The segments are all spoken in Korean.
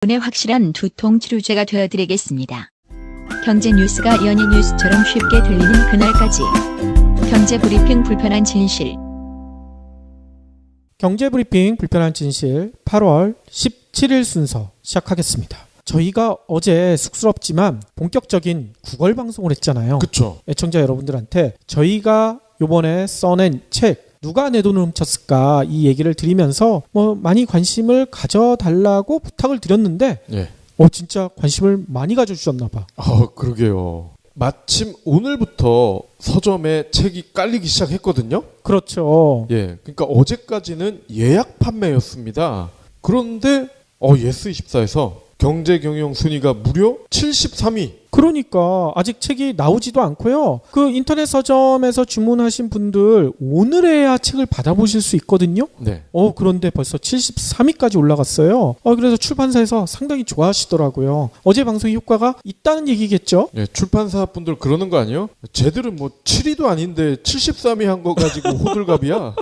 분의 확실한 두통 치료제가 되어드리겠습니다. 경제 뉴스가 연예 뉴스처럼 쉽게 들리는 그날까지. 경제브리핑 불편한 진실. 경제브리핑 불편한 진실 8월 17일 순서 시작하겠습니다. 저희가 어제 쑥스럽지만 본격적인 구걸 방송을 했잖아요. 그렇죠. 애청자 여러분들한테 저희가 요번에 써낸 책 누가 내 돈을 훔쳤을까 이 얘기를 드리면서 많이 관심을 가져달라고 부탁을 드렸는데 예. 진짜 관심을 많이 가져주셨나 봐. 그러게요. 마침 오늘부터 서점에 책이 깔리기 시작했거든요. 그렇죠. 예. 그러니까 어제까지는 예약 판매였습니다. 그런데 예스24에서 경제 경영 순위가 무려 73위. 그러니까 아직 책이 나오지도 않고요. 그 인터넷 서점에서 주문하신 분들 오늘에야 책을 받아보실 수 있거든요. 네. 그런데 벌써 73위까지 올라갔어요. 그래서 출판사에서 상당히 좋아하시더라고요. 어제 방송의 효과가 있다는 얘기겠죠? 예, 출판사 분들 그러는 거 아니에요? 쟤들은 7위도 아닌데 73위 한 거 가지고 호들갑이야.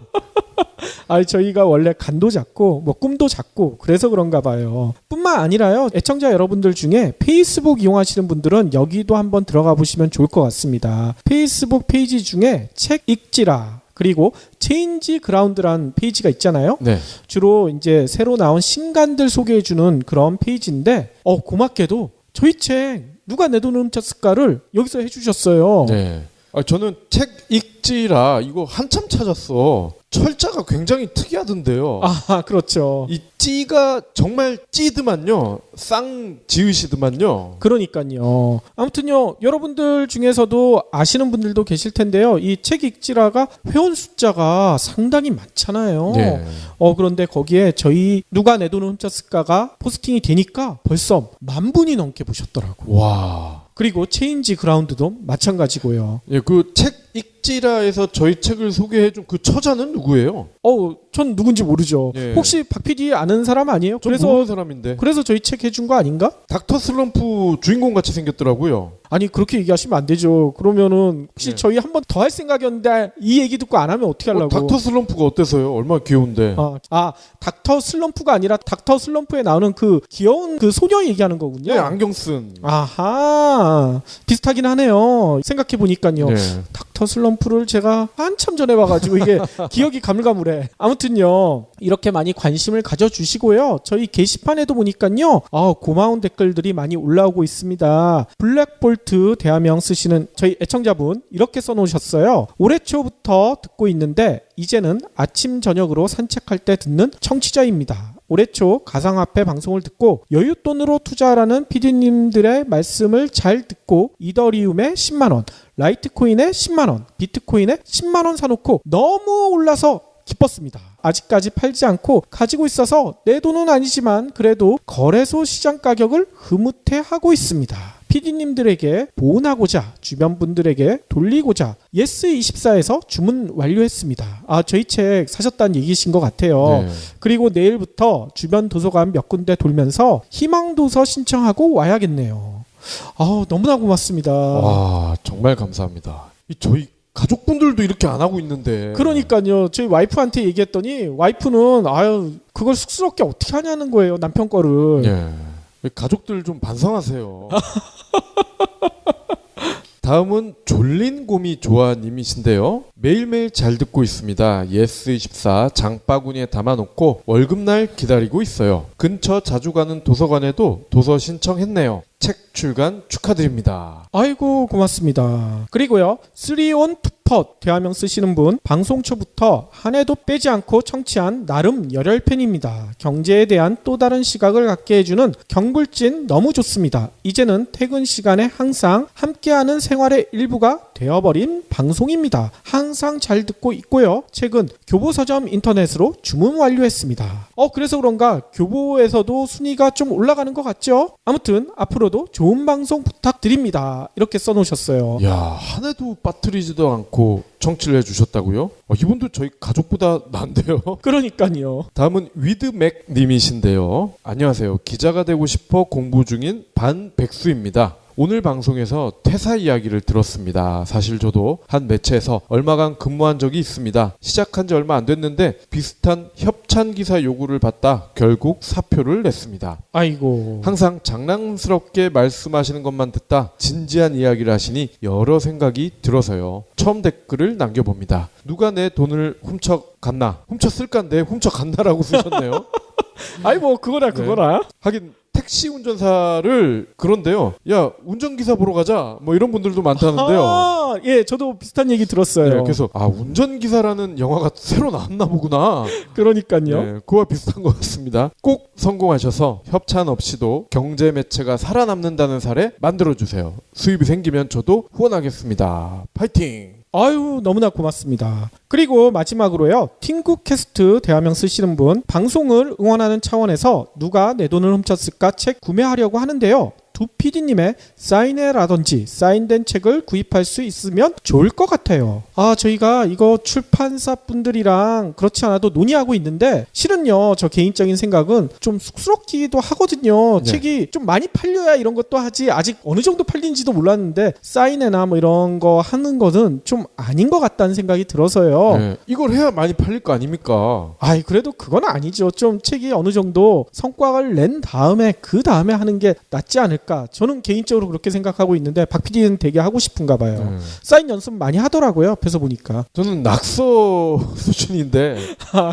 저희가 원래 간도 작고 꿈도 작고 그래서 그런가 봐요. 뿐만 아니라요. 애청자 여러분들 중에 페이스북 이용하시는 분들은 여기도 한번 들어가 보시면 좋을 것 같습니다. 페이스북 페이지 중에 책 읽지라 그리고 체인지 그라운드라는 페이지가 있잖아요. 네. 주로 이제 새로 나온 신간들 소개해주는 그런 페이지인데 고맙게도 저희 책 누가 내 돈을 훔쳤을까를 여기서 해주셨어요. 네. 저는 책 읽지라 이거 한참 찾았어. 철자가 굉장히 특이하던데요. 그렇죠. 이 찌가 정말 찌드만요. 쌍 지으시드만요. 그러니까요. 아무튼요. 여러분들 중에서도 아시는 분들도 계실 텐데요. 이 책 읽지라가 회원 숫자가 상당히 많잖아요. 네. 그런데 거기에 저희 누가 내 돈을 훔쳤을까가 포스팅이 되니까 벌써 10,000분이 넘게 보셨더라고요. 와. 그리고 체인지 그라운드도 마찬가지고요. 예, 그 책 읽지라에서 저희 책을 소개해준 그 처자는 누구예요? 전 누군지 모르죠. 예. 혹시 박 PD 아는 사람 아니에요? 저 모르는 사람인데. 그래서 저희 책 해준 거 아닌가? 닥터 슬럼프 주인공 같이 생겼더라고요. 아니 그렇게 얘기하시면 안 되죠. 그러면은 혹시 네. 저희 한 번 더 할 생각이었는데 이 얘기 듣고 안 하면 어떻게 하려고? 닥터 슬럼프가 어때서요? 얼마나 귀여운데. 닥터 슬럼프가 아니라 닥터 슬럼프에 나오는 그 귀여운 그 소녀 얘기하는 거군요. 네, 안경 쓴. 아하, 비슷하긴 하네요. 생각해 보니까요. 네. 닥터 슬럼프를 제가 한참 전에 봐가지고 이게 기억이 가물가물해. 아무튼요, 이렇게 많이 관심을 가져주시고요. 저희 게시판에도 보니까요, 고마운 댓글들이 많이 올라오고 있습니다. 블랙볼트 대화명 쓰시는 저희 애청자분 이렇게 써놓으셨어요. 올해 초부터 듣고 있는데 이제는 아침 저녁으로 산책할 때 듣는 청취자입니다. 올해 초 가상화폐 방송을 듣고 여윳돈으로 투자하라는 PD님들의 말씀을 잘 듣고 이더리움에 10만원, 라이트코인에 10만원, 비트코인에 10만원 사놓고 너무 올라서 기뻤습니다. 아직까지 팔지 않고 가지고 있어서 내 돈은 아니지만 그래도 거래소 시장 가격을 흐뭇해하고 있습니다. PD님들에게 보온하고자 주변 분들에게 돌리고자 예스24에서 주문 완료했습니다. 저희 책 사셨다는 얘기신 것 같아요. 네. 그리고 내일부터 주변 도서관 몇 군데 돌면서 희망도서 신청하고 와야겠네요. 너무나 고맙습니다. 와, 정말 감사합니다. 저희 가족분들도 이렇게 안 하고 있는데. 그러니까요. 저희 와이프한테 얘기했더니 와이프는 그걸 쑥스럽게 어떻게 하냐는 거예요. 남편 거를. 예. 가족들 좀 반성하세요. 다음은 졸린곰이 조아님이신데요. 매일매일 잘 듣고 있습니다. 예스24 장바구니에 담아놓고 월급날 기다리고 있어요. 근처 자주 가는 도서관에도 도서 신청했네요. 책 출간 축하드립니다. 아이고 고맙습니다. 그리고요 3on 투펫 대화명 쓰시는 분 방송 초부터 한 해도 빼지 않고 청취한 나름 열혈팬입니다. 경제에 대한 또 다른 시각을 갖게 해주는 경불진 너무 좋습니다. 이제는 퇴근 시간에 항상 함께하는 생활의 일부가 되어버린 방송입니다. 항상 잘 듣고 있고요. 최근 교보서점 인터넷으로 주문 완료했습니다. 그래서 그런가 교보에서도 순위가 좀 올라가는 것 같죠? 아무튼 앞으로도 좋은 방송 부탁드립니다. 이렇게 써놓으셨어요. 야, 한 해도 빠뜨리지도 않고 청취를 해주셨다고요? 이분도 저희 가족보다 난데요. 그러니까요. 다음은 위드맥님이신데요. 안녕하세요. 기자가 되고 싶어 공부 중인 반백수입니다. 오늘 방송에서 퇴사 이야기를 들었습니다. 사실 저도 한 매체에서 얼마간 근무한 적이 있습니다. 시작한 지 얼마 안 됐는데 비슷한 협찬 기사 요구를 받다 결국 사표를 냈습니다. 아이고. 항상 장난스럽게 말씀하시는 것만 듣다 진지한 이야기를 하시니 여러 생각이 들어서요. 처음 댓글을 남겨봅니다. 누가 내 돈을 훔쳐갔나? 훔쳤을깐데 훔쳐갔나라고 쓰셨네요. 아이 뭐 그거나. 하긴 택시 운전사를 그런데요. 야 운전기사 보러 가자. 뭐 이런 분들도 많다는데요. 아, 예, 저도 비슷한 얘기 들었어요. 네, 그래서 운전기사라는 영화가 새로 나왔나 보구나. 그러니까요. 네, 그와 비슷한 것 같습니다. 꼭 성공하셔서 협찬 없이도 경제 매체가 살아남는다는 사례 만들어주세요. 수입이 생기면 저도 후원하겠습니다. 파이팅! 아유, 너무나 고맙습니다. 그리고 마지막으로요. 팅구캐스트 대화명 쓰시는 분, 방송을 응원하는 차원에서 누가 내 돈을 훔쳤을까 책 구매하려고 하는데요. 두 PD님의 사인회라든지 사인된 책을 구입할 수 있으면 좋을 것 같아요. 저희가 이거 출판사 분들이랑 그렇지 않아도 논의하고 있는데 실은요, 저 개인적인 생각은 좀 쑥스럽기도 하거든요. 네. 책이 좀 많이 팔려야 이런 것도 하지, 아직 어느 정도 팔린지도 몰랐는데 사인회나 뭐 이런 거 하는 것은 좀 아닌 것 같다는 생각이 들어서요. 네, 이걸 해야 많이 팔릴 거 아닙니까? 그래도 그건 아니죠. 좀 책이 어느 정도 성과를 낸 다음에 그 다음에 하는 게 낫지 않을까. 저는 개인적으로 그렇게 생각하고 있는데 박 PD는 되게 하고 싶은가 봐요. 사인 연습 많이 하더라고요. 옆에서 보니까. 저는 낙서 수준인데.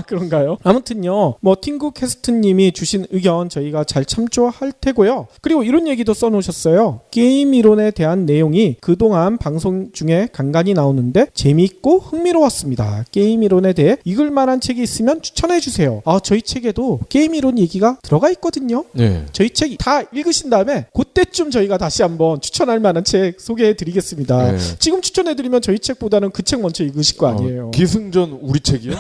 그런가요? 아무튼요. 뭐 팅구캐스트님이 주신 의견 저희가 잘 참조할 테고요. 그리고 이런 얘기도 써놓으셨어요. 게임 이론에 대한 내용이 그동안 방송 중에 간간히 나오는데 재미있고 흥미로웠습니다. 게임 이론에 대해 읽을 만한 책이 있으면 추천해 주세요. 저희 책에도 게임 이론 얘기가 들어가 있거든요. 네. 저희 책 다 읽으신 다음에 그때쯤 저희가 다시 한번 추천할 만한 책 소개해 드리겠습니다. 네. 지금 추천해 드리면 저희 책보다는 그 책 먼저 읽으실 거 아니에요. 기승전 우리 책이요?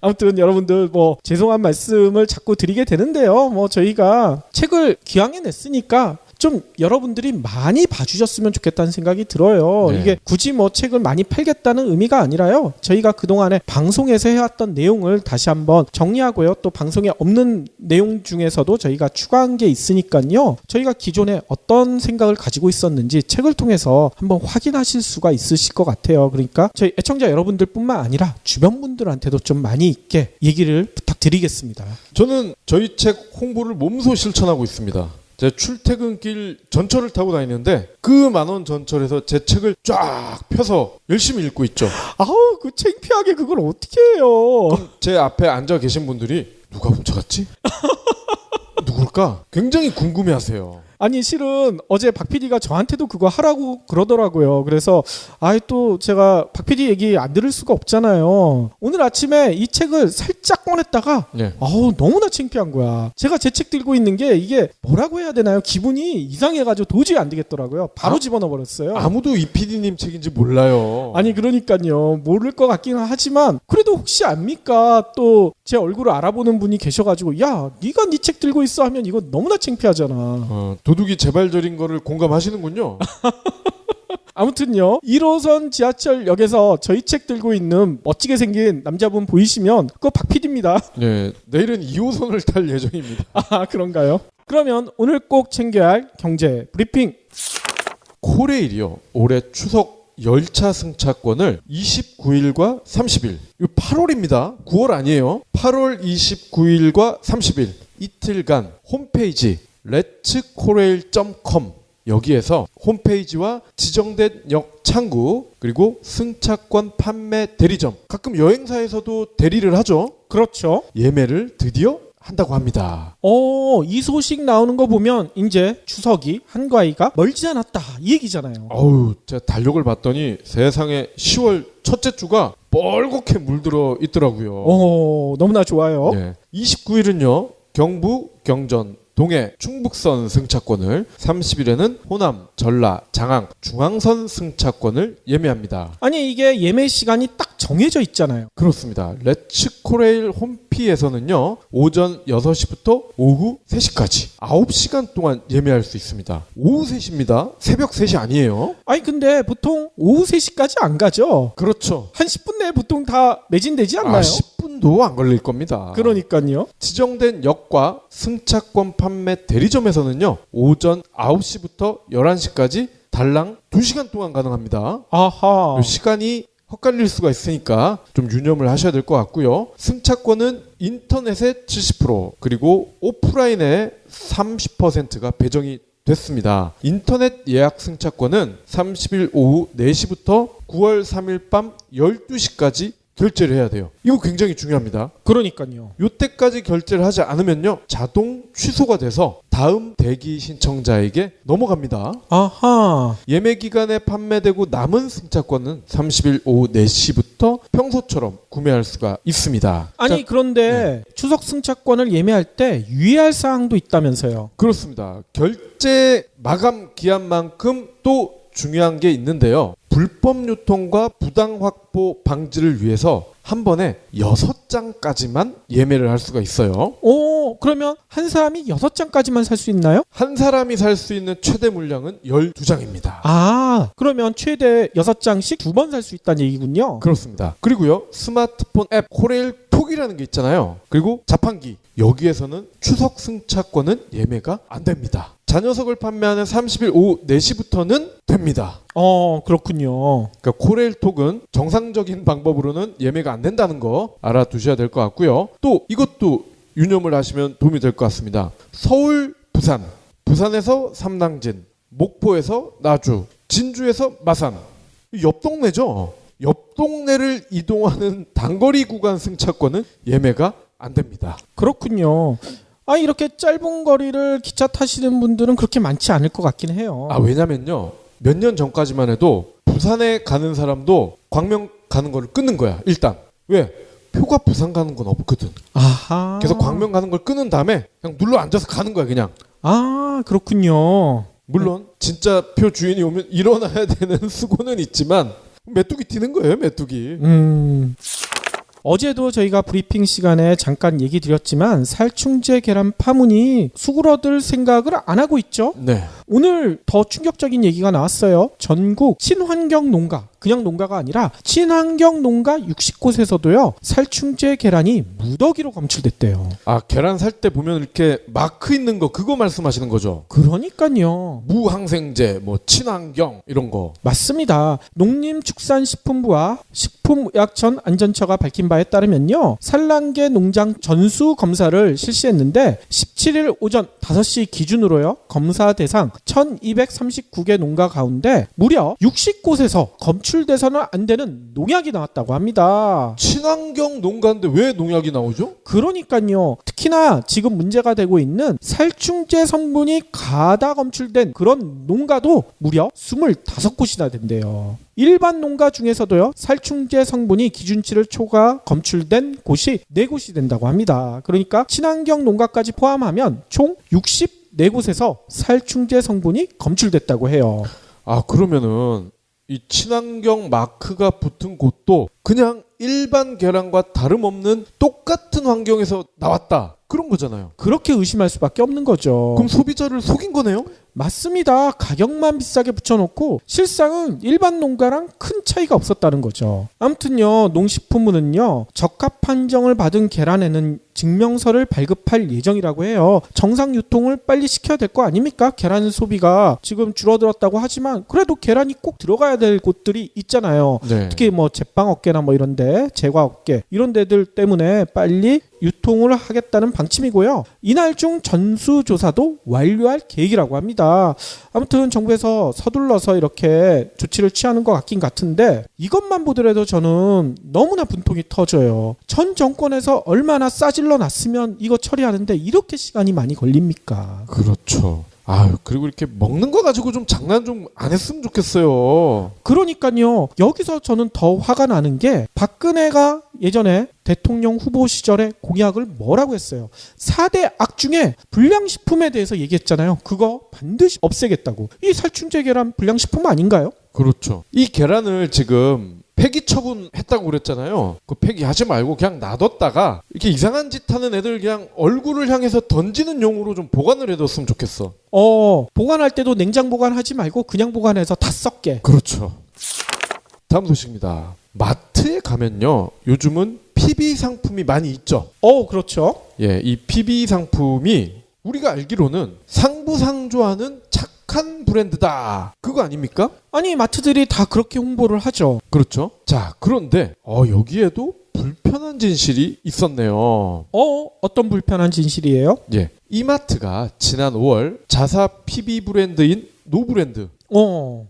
아무튼 여러분들 뭐 죄송한 말씀을 자꾸 드리게 되는데요. 뭐 저희가 책을 기왕에 냈으니까 좀 여러분들이 많이 봐주셨으면 좋겠다는 생각이 들어요. 네. 이게 굳이 뭐 책을 많이 팔겠다는 의미가 아니라요. 저희가 그동안에 방송에서 해왔던 내용을 다시 한번 정리하고요. 또 방송에 없는 내용 중에서도 저희가 추가한 게 있으니까요. 저희가 기존에 어떤 생각을 가지고 있었는지 책을 통해서 한번 확인하실 수가 있으실 것 같아요. 그러니까 저희 애청자 여러분들뿐만 아니라 주변 분들한테도 좀 많이 있게 얘기를 부탁드리겠습니다. 저는 저희 책 홍보를 몸소 실천하고 있습니다. 제 출퇴근길 전철을 타고 다니는데 그 만원 전철에서 제 책을 쫙 펴서 열심히 읽고 있죠. 그 창피하게 그걸 어떻게 해요? 그럼 제 앞에 앉아 계신 분들이 누가 훔쳐갔지? 누굴까? 굉장히 궁금해하세요. 아니 실은 어제 박 PD가 저한테도 그거 하라고 그러더라고요. 그래서 또 제가 박 PD 얘기 안 들을 수가 없잖아요. 오늘 아침에 이 책을 살짝 꺼냈다가 네. 너무나 창피한 거야. 제가 제 책 들고 있는 게 이게 뭐라고 해야 되나요? 기분이 이상해가지고 도저히 안 되겠더라고요. 바로 집어넣어버렸어요. 아무도 이 PD님 책인지 몰라요. 아니 그러니까요. 모를 것 같기는 하지만 그래도 혹시 압니까? 또 제 얼굴을 알아보는 분이 계셔가지고 야 네가 네 책 들고 있어 하면 이거 너무나 창피하잖아. 도둑이 재발절인 거를 공감하시는군요. 아무튼요 1호선 지하철역에서 저희 책 들고 있는 멋지게 생긴 남자분 보이시면 그거 박 PD입니다. 네, 내일은 2호선을 탈 예정입니다. 그런가요? 그러면 오늘 꼭 챙겨야 할 경제 브리핑. 코레일이요. 올해 추석 열차 승차권을 29일과 30일, 이거 8월입니다. 9월 아니에요. 8월 29일과 30일 이틀간 홈페이지 lets코레일.com 여기에서 홈페이지와 지정된 역 창구 그리고 승차권 판매 대리점, 가끔 여행사에서도 대리를 하죠. 그렇죠. 예매를 드디어 한다고 합니다. 이 소식 나오는 거 보면 이제 추석이 한가위가 멀지 않았다 이 얘기잖아요. 제가 달력을 봤더니 세상에 10월 첫째 주가 뻘겋게 물들어 있더라고요. 너무나 좋아요. 네. 29일은요 경부, 경전, 동해, 충북선 승차권을, 30일에는 호남, 전라, 장항, 중앙선 승차권을 예매합니다. 아니 이게 예매 시간이 딱 정해져 있잖아요. 그렇습니다. 렛츠코레일 홈피에서는요 오전 6시부터 오후 3시까지 9시간 동안 예매할 수 있습니다. 오후 3시입니다. 새벽 3시 아니에요. 아니 근데 보통 오후 3시까지 안 가죠. 그렇죠. 한 10분 내에 보통 다 매진되지 않나요? 10분 손도 안 걸릴 겁니다. 그러니까요. 지정된 역과 승차권 판매 대리점에서는요. 오전 9시부터 11시까지 달랑 2시간 동안 가능합니다. 아하. 이 시간이 헛갈릴 수가 있으니까 좀 유념을 하셔야 될 것 같고요. 승차권은 인터넷에 70% 그리고 오프라인에 30%가 배정이 됐습니다. 인터넷 예약 승차권은 30일 오후 4시부터 9월 3일 밤 12시까지 결제를 해야 돼요. 이거 굉장히 중요합니다. 그러니까요. 요때까지 결제를 하지 않으면요. 자동 취소가 돼서 다음 대기 신청자에게 넘어갑니다. 아하. 예매 기간에 판매되고 남은 승차권은 30일 오후 4시부터 평소처럼 구매할 수가 있습니다. 아니 자, 그런데 추석 승차권을 예매할 때 유의할 사항도 있다면서요. 그렇습니다. 결제 마감 기한만큼 또 중요한 게 있는데요. 불법 유통과 부당 확보 방지를 위해서 한 번에 6장까지만 예매를 할 수가 있어요. 오, 그러면 한 사람이 6장까지만 살 수 있나요? 한 사람이 살 수 있는 최대 물량은 12장입니다. 아, 그러면 최대 6장씩 2번 살 수 있다는 얘기군요. 그렇습니다. 그리고요. 스마트폰 앱 코레일톡이라는 게 있잖아요. 그리고 자판기. 여기에서는 추석 승차권은 예매가 안 됩니다. 자녀석을 판매하는 30일 오후 4시부터는 됩니다. 그렇군요. 그러니까 코레일톡은 정상적인 방법으로는 예매가 안 된다는 거 알아두셔야 될 것 같고요. 또 이것도 유념을 하시면 도움이 될 것 같습니다. 서울, 부산, 부산에서 삼당진, 목포에서 나주, 진주에서 마산. 옆 동네죠. 옆 동네를 이동하는 단거리 구간 승차권은 예매가 안 됩니다. 그렇군요. 아, 이렇게 짧은 거리를 기차 타시는 분들은 그렇게 많지 않을 것 같긴 해요. 왜냐면요. 몇 년 전까지만 해도 부산에 가는 사람도 광명 가는 거를 끊는 거야. 일단. 왜? 표가 부산 가는 건 없거든. 아하. 그래서 광명 가는 걸 끊은 다음에 그냥 눌러 앉아서 가는 거야, 그냥. 아, 그렇군요. 물론 진짜 표 주인이 오면 일어나야 되는 수고는 있지만 메뚜기 뛰는 거예요, 메뚜기. 어제도 저희가 브리핑 시간에 잠깐 얘기 드렸지만 살충제 계란 파문이 수그러들 생각을 안 하고 있죠. 네. 오늘 더 충격적인 얘기가 나왔어요. 전국 친환경 농가, 그냥 농가가 아니라 친환경 농가 60곳에서도요. 살충제 계란이 무더기로 검출됐대요. 계란 살 때 보면 이렇게 마크 있는 거 그거 말씀하시는 거죠? 그러니까요. 무항생제, 뭐 친환경 이런 거. 맞습니다. 농림축산식품부와 식품의약천안전처가 밝힌 바에 따르면요. 산란계 농장 전수 검사를 실시했는데 17일 오전 5시 기준으로요. 검사 대상 1239개 농가 가운데 무려 60곳에서 검출돼서는 안 되는 농약이 나왔다고 합니다. 친환경 농가인데 왜 농약이 나오죠? 그러니까요. 특히나 지금 문제가 되고 있는 살충제 성분이 가다 검출된 그런 농가도 무려 25곳이나 된대요. 일반 농가 중에서도요. 살충제 성분이 기준치를 초과 검출된 곳이 4곳이 된다고 합니다. 그러니까 친환경 농가까지 포함하면 총 64곳에서 살충제 성분이 검출됐다고 해요. 그러면은 이 친환경 마크가 붙은 곳도 그냥 일반 계란과 다름없는 똑같은 환경에서 나왔다. 그런 거잖아요. 그렇게 의심할 수밖에 없는 거죠. 그럼 소비자를 속인 거네요? 맞습니다. 가격만 비싸게 붙여놓고 실상은 일반 농가랑 큰 차이가 없었다는 거죠. 아무튼요. 농식품부는요. 적합 판정을 받은 계란에는 증명서를 발급할 예정이라고 해요. 정상 유통을 빨리 시켜야 될 거 아닙니까? 계란 소비가 지금 줄어들었다고 하지만 그래도 계란이 꼭 들어가야 될 곳들이 있잖아요. 네. 특히 뭐 제빵업계나 뭐 이런데 제과업계 이런 데들 때문에 빨리 유통을 하겠다는 방침이고요. 이날 중 전수조사도 완료할 계획이라고 합니다. 아무튼 정부에서 서둘러서 이렇게 조치를 취하는 것 같긴 같은데 이것만 보더라도 저는 너무나 분통이 터져요. 전 정권에서 얼마나 싸질러 놨으면 이거 처리하는데 이렇게 시간이 많이 걸립니까? 그렇죠. 그리고 이렇게 먹는 거 가지고 좀 장난 좀 안 했으면 좋겠어요. 그러니까요. 여기서 저는 더 화가 나는 게 박근혜가 예전에 대통령 후보 시절에 공약을 뭐라고 했어요. 4대 악 중에 불량식품에 대해서 얘기했잖아요. 그거 반드시 없애겠다고. 이 살충제 계란 불량식품 아닌가요? 그렇죠. 이 계란을 지금 폐기 처분했다고 그랬잖아요. 그 폐기하지 말고 그냥 놔뒀다가 이렇게 이상한 짓 하는 애들 그냥 얼굴을 향해서 던지는 용으로 좀 보관을 해뒀으면 좋겠어. 보관할 때도 냉장 보관하지 말고 그냥 보관해서 다 썩게. 그렇죠. 다음 소식입니다. 마트에 가면요. 요즘은 PB 상품이 많이 있죠. 그렇죠. 예, 이 PB 상품이 우리가 알기로는 상부상조하는 착한 브랜드다. 그거 아닙니까? 아니, 마트들이 다 그렇게 홍보를 하죠. 그렇죠. 자, 그런데 여기에도 불편한 진실이 있었네요. 어떤 불편한 진실이에요? 예, 이마트가 지난 5월 자사 PB 브랜드인 노브랜드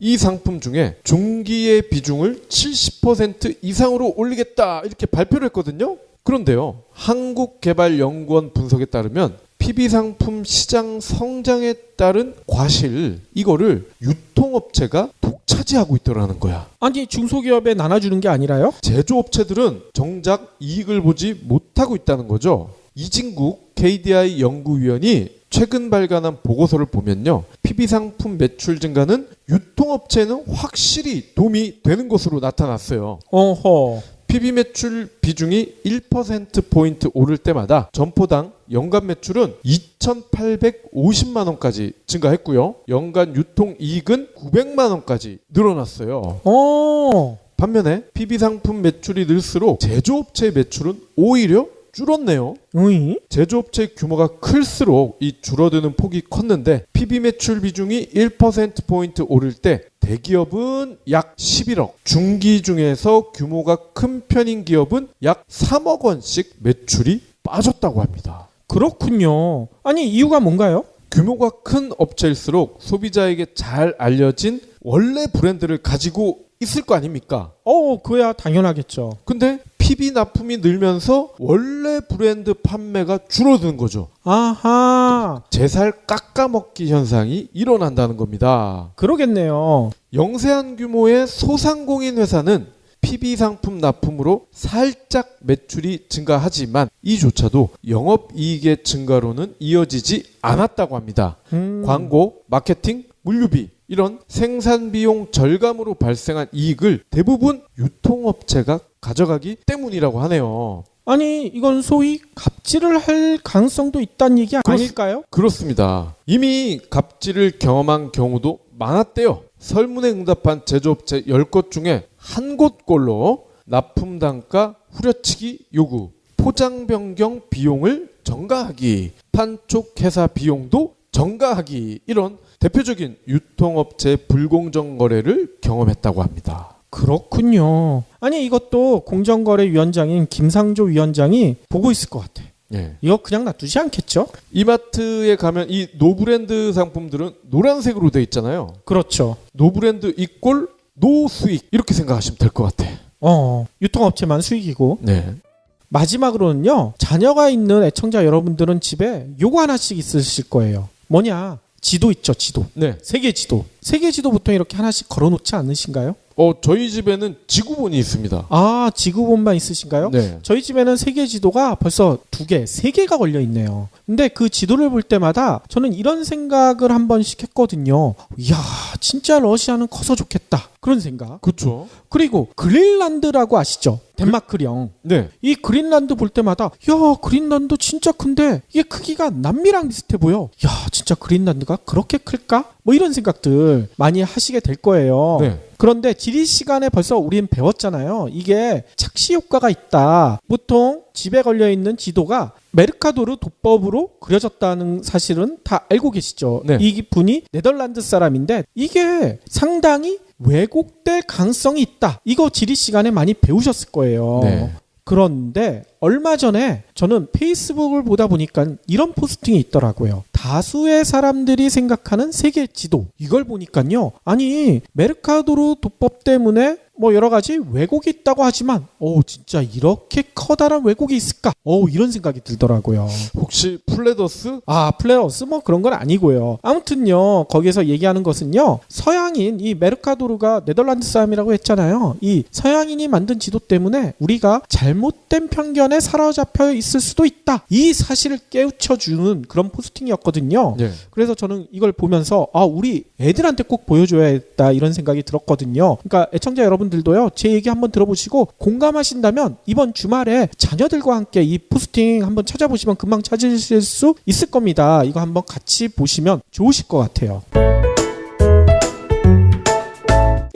이 상품 중에 종기의 비중을 70% 이상으로 올리겠다 이렇게 발표를 했거든요. 그런데요, 한국개발연구원 분석에 따르면 PB 상품 시장 성장에 따른 과실 이거를 유통업체가 독차지하고 있더라는 거야. 아니, 중소기업에 나눠주는 게 아니라요? 제조업체들은 정작 이익을 보지 못하고 있다는 거죠. 이진국 KDI 연구위원이 최근 발간한 보고서를 보면요, PB 상품 매출 증가는 유통업체에는 확실히 도움이 되는 것으로 나타났어요. PB 매출 비중이 1%포인트 오를 때마다 점포당 연간 매출은 2,850만 원까지 증가했고요. 연간 유통이익은 900만 원까지 늘어났어요. 반면에 PB 상품 매출이 늘수록 제조업체의 매출은 오히려 줄었네요. 제조업체 규모가 클수록 이 줄어드는 폭이 컸는데 PB 매출 비중이 1%포인트 오를 때 대기업은 약 11억, 중기 중에서 규모가 큰 편인 기업은 약 3억 원씩 매출이 빠졌다고 합니다. 그렇군요. 아니, 이유가 뭔가요? 규모가 큰 업체일수록 소비자에게 잘 알려진 원래 브랜드를 가지고 있을 거 아닙니까? 그야 당연하겠죠. 근데 PB 납품이 늘면서 원래 브랜드 판매가 줄어드는 거죠. 아하. 제살 깎아먹기 현상이 일어난다는 겁니다. 그러겠네요. 영세한 규모의 소상공인 회사는 PB 상품 납품으로 살짝 매출이 증가하지만 이조차도 영업이익의 증가로는 이어지지 않았다고 합니다. 광고, 마케팅, 물류비 이런 생산비용 절감으로 발생한 이익을 대부분 유통업체가 가져가기 때문이라고 하네요. 아니, 이건 소위 갑질을 할 가능성도 있다는 얘기 아닐까요? 그렇습니다. 이미 갑질을 경험한 경우도 많았대요. 설문에 응답한 제조업체 10곳 중에 한 곳꼴로 납품 단가 후려치기 요구, 포장 변경 비용을 전가하기, 판촉 회사 비용도 전가하기 이런 대표적인 유통업체 불공정 거래를 경험했다고 합니다. 그렇군요. 아니, 이것도 공정거래위원장인 김상조 위원장이 보고 있을 것 같아. 예. 이거 그냥 놔두지 않겠죠? 이마트에 가면 이 노브랜드 상품들은 노란색으로 돼 있잖아요. 그렇죠. 노브랜드 이꼴 노수익 이렇게 생각하시면 될 것 같아. 유통업체만 수익이고. 네. 마지막으로는요, 자녀가 있는 애청자 여러분들은 집에 요거 하나씩 있으실 거예요. 뭐냐? 지도 있죠, 지도. 네. 세계 지도. 세계 지도 보통 이렇게 하나씩 걸어놓지 않으신가요? 저희 집에는 지구본이 있습니다. 아, 지구본만 있으신가요? 네. 저희 집에는 세계 지도가 벌써 2개, 3개가 걸려 있네요. 근데 그 지도를 볼 때마다 저는 이런 생각을 한 번씩 했거든요. 이야, 진짜 러시아는 커서 좋겠다. 그런 생각. 그렇죠. 그리고 그린란드라고 아시죠? 덴마크령. 네. 이 그린란드 볼 때마다 야, 그린란드 진짜 큰데 이게 크기가 남미랑 비슷해 보여. 야, 진짜 그린란드가 그렇게 클까? 뭐 이런 생각들 많이 하시게 될 거예요. 네. 그런데 지리 시간에 벌써 우린 배웠잖아요. 이게 착시 효과가 있다. 보통 집에 걸려 있는 지도가 메르카도르 도법으로 그려졌다는 사실은 다 알고 계시죠. 네. 이 분이 네덜란드 사람인데 이게 상당히 왜곡될 가능성이 있다. 이거 지리 시간에 많이 배우셨을 거예요. 네. 그런데 얼마 전에 저는 페이스북을 보다 보니까 이런 포스팅이 있더라고요. 다수의 사람들이 생각하는 세계 지도. 이걸 보니까요. 아니, 메르카도르 도법 때문에 뭐 여러 가지 왜곡이 있다고 하지만 진짜 이렇게 커다란 왜곡이 있을까? 이런 생각이 들더라고요. 혹시 플레더스? 플레어스 뭐 그런 건 아니고요. 아무튼요. 거기서 얘기하는 것은요. 서양인 이 메르카도르가 네덜란드 사람이라고 했잖아요. 이 서양인이 만든 지도 때문에 우리가 잘못된 편견에 사로잡혀 있을 수도 있다. 이 사실을 깨우쳐주는 그런 포스팅이었거든요. 네. 그래서 저는 이걸 보면서 우리 애들한테 꼭 보여줘야겠다 이런 생각이 들었거든요. 그러니까 애청자 여러분들도요. 제 얘기 한번 들어보시고 공감하신다면 이번 주말에 자녀들과 함께 이 포스팅 한번 찾아보시면 금방 찾으실 수 있을 겁니다. 이거 한번 같이 보시면 좋으실 것 같아요.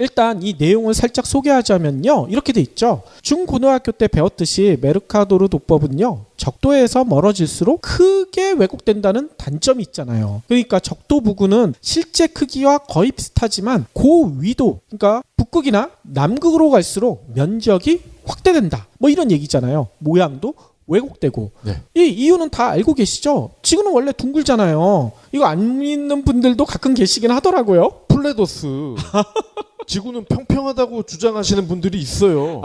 일단 이 내용을 살짝 소개하자면요. 이렇게 돼 있죠. 중고등학교 때 배웠듯이 메르카도르 도법은요. 적도에서 멀어질수록 크게 왜곡된다는 단점이 있잖아요. 그러니까 적도 부근은 실제 크기와 거의 비슷하지만 고위도, 그러니까 북극이나 남극으로 갈수록 면적이 확대된다. 뭐 이런 얘기잖아요. 모양도 왜곡되고. 네. 이 이유는 다 알고 계시죠? 지구는 원래 둥글잖아요. 이거 안 믿는 분들도 가끔 계시긴 하더라고요. 플레도스. 지구는 평평하다고 주장하시는 분들이 있어요.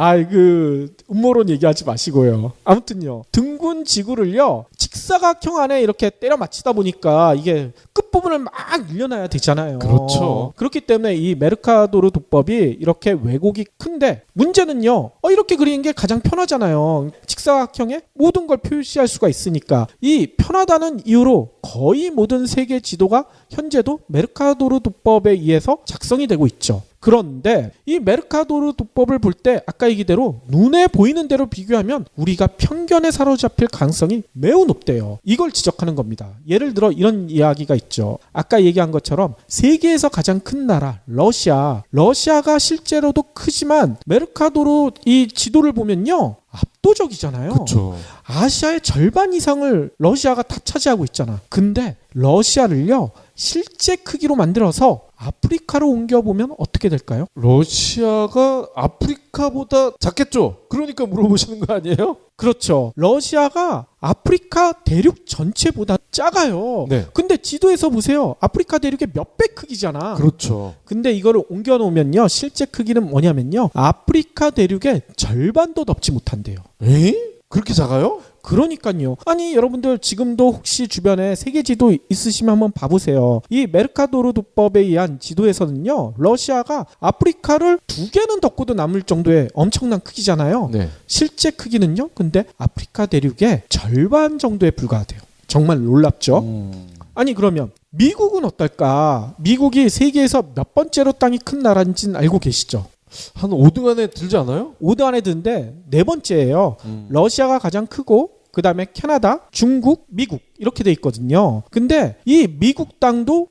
음모론 얘기하지 마시고요. 아무튼요. 둥근 지구를요. 직사각형 안에 이렇게 때려 맞히다 보니까 이게 끝부분을 막 늘려놔야 되잖아요. 그렇죠. 그렇기 때문에 이 메르카도르 도법이 이렇게 왜곡이 큰데 문제는요. 이렇게 그리는 게 가장 편하잖아요. 직사각형에 모든 걸 표시할 수가 있으니까 이 편하다는 이유로 거의 모든 세계 지도가 현재도 메르카도르 도법에 의해서 작성이 되고 있죠. 그런데 이 메르카도르 도법을 볼 때 아까 얘기대로 눈에 보이는 대로 비교하면 우리가 편견에 사로잡힐 가능성이 매우 높대요. 이걸 지적하는 겁니다. 예를 들어 이런 이야기가 있죠. 아까 얘기한 것처럼 세계에서 가장 큰 나라 러시아가 실제로도 크지만 메르카도르 이 지도를 보면요. 압도적이잖아요. 그렇죠. 아시아의 절반 이상을 러시아가 다 차지하고 있잖아. 근데 러시아를요. 실제 크기로 만들어서 아프리카로 옮겨보면 어떻게 될까요? 러시아가 아프리카보다 작겠죠? 그러니까 물어보시는 거 아니에요? 그렇죠. 러시아가 아프리카 대륙 전체보다 작아요. 네. 근데 지도에서 보세요. 아프리카 대륙의 몇 배 크기잖아. 그렇죠. 근데 이거를 옮겨놓으면요. 실제 크기는 뭐냐면요. 아프리카 대륙의 절반도 넘지 못한대요. 에이? 그렇게 작아요? 그러니까요. 아니 여러분들 지금도 혹시 주변에 세계 지도 있으시면 한번 봐보세요. 이 메르카도르 도법에 의한 지도에서는요. 러시아가 아프리카를 2개는 덮고도 남을 정도의 엄청난 크기잖아요. 네. 실제 크기는요. 근데 아프리카 대륙의 절반 정도에 불과하대요. 정말 놀랍죠? 아니 그러면 미국은 어떨까? 미국이 세계에서 몇 번째로 땅이 큰 나라인지는 알고 계시죠? 한 5등 안에 들지 않아요? 5등 안에 드는데 4번째예요. 러시아가 가장 크고 그 다음에 캐나다, 중국, 미국 이렇게 돼 있거든요. 근데 이 미국 땅도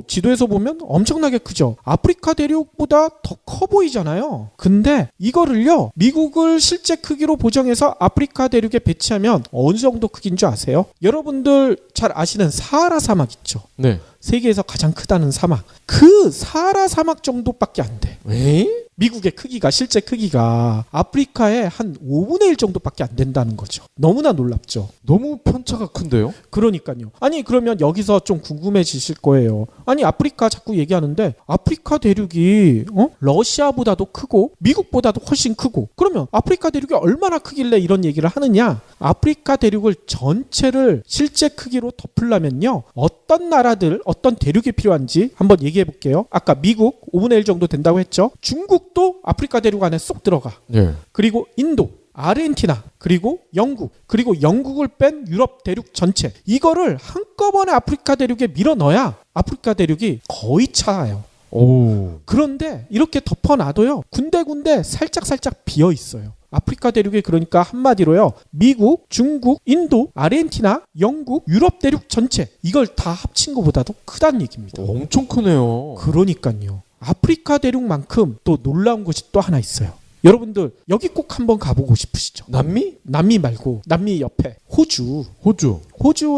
지도에서 보면 엄청나게 크죠. 아프리카 대륙보다 더 커 보이잖아요. 근데 이거를요. 미국을 실제 크기로 보정해서 아프리카 대륙에 배치하면 어느 정도 크기인 줄 아세요? 여러분들 잘 아시는 사하라 사막 있죠. 네. 세계에서 가장 크다는 사막. 그 사하라 사막 정도밖에 안 돼. 왜? 미국의 크기가 실제 크기가 아프리카의 한 5분의 1 정도밖에 안 된다는 거죠. 너무나 놀랍죠. 너무 편차가 큰데요? 그러니까요. 아니 그러면 여기서 좀 궁금해지실 거예요. 아니 아프리카 자꾸 얘기하는데 아프리카 대륙이 러시아보다도 크고 미국보다도 훨씬 크고 그러면 아프리카 대륙이 얼마나 크길래 이런 얘기를 하느냐? 아프리카 대륙을 전체를 실제 크기로 덮으려면요. 어떤 나라들, 어떤 대륙이 필요한지 한번 얘기해 볼게요. 아까 미국 5분의 1 정도 된다고 했죠. 중국도 아프리카 대륙 안에 쏙 들어가. 네. 그리고 인도, 아르헨티나, 그리고 영국, 그리고 영국을 뺀 유럽 대륙 전체. 이거를 한꺼번에 아프리카 대륙에 밀어 넣어야 아프리카 대륙이 거의 차요. 오. 그런데 이렇게 덮어놔도요. 군데군데 살짝 비어 있어요. 아프리카 대륙이 그러니까 한마디로요. 미국, 중국, 인도, 아르헨티나, 영국, 유럽 대륙 전체. 이걸 다 합친 것보다도 크다는 얘기입니다. 엄청 크네요. 그러니까요. 아프리카 대륙만큼 또 놀라운 것이 또 하나 있어요. 여러분들 여기 꼭 한번 가보고 싶으시죠? 남미? 남미 말고 남미 옆에 호주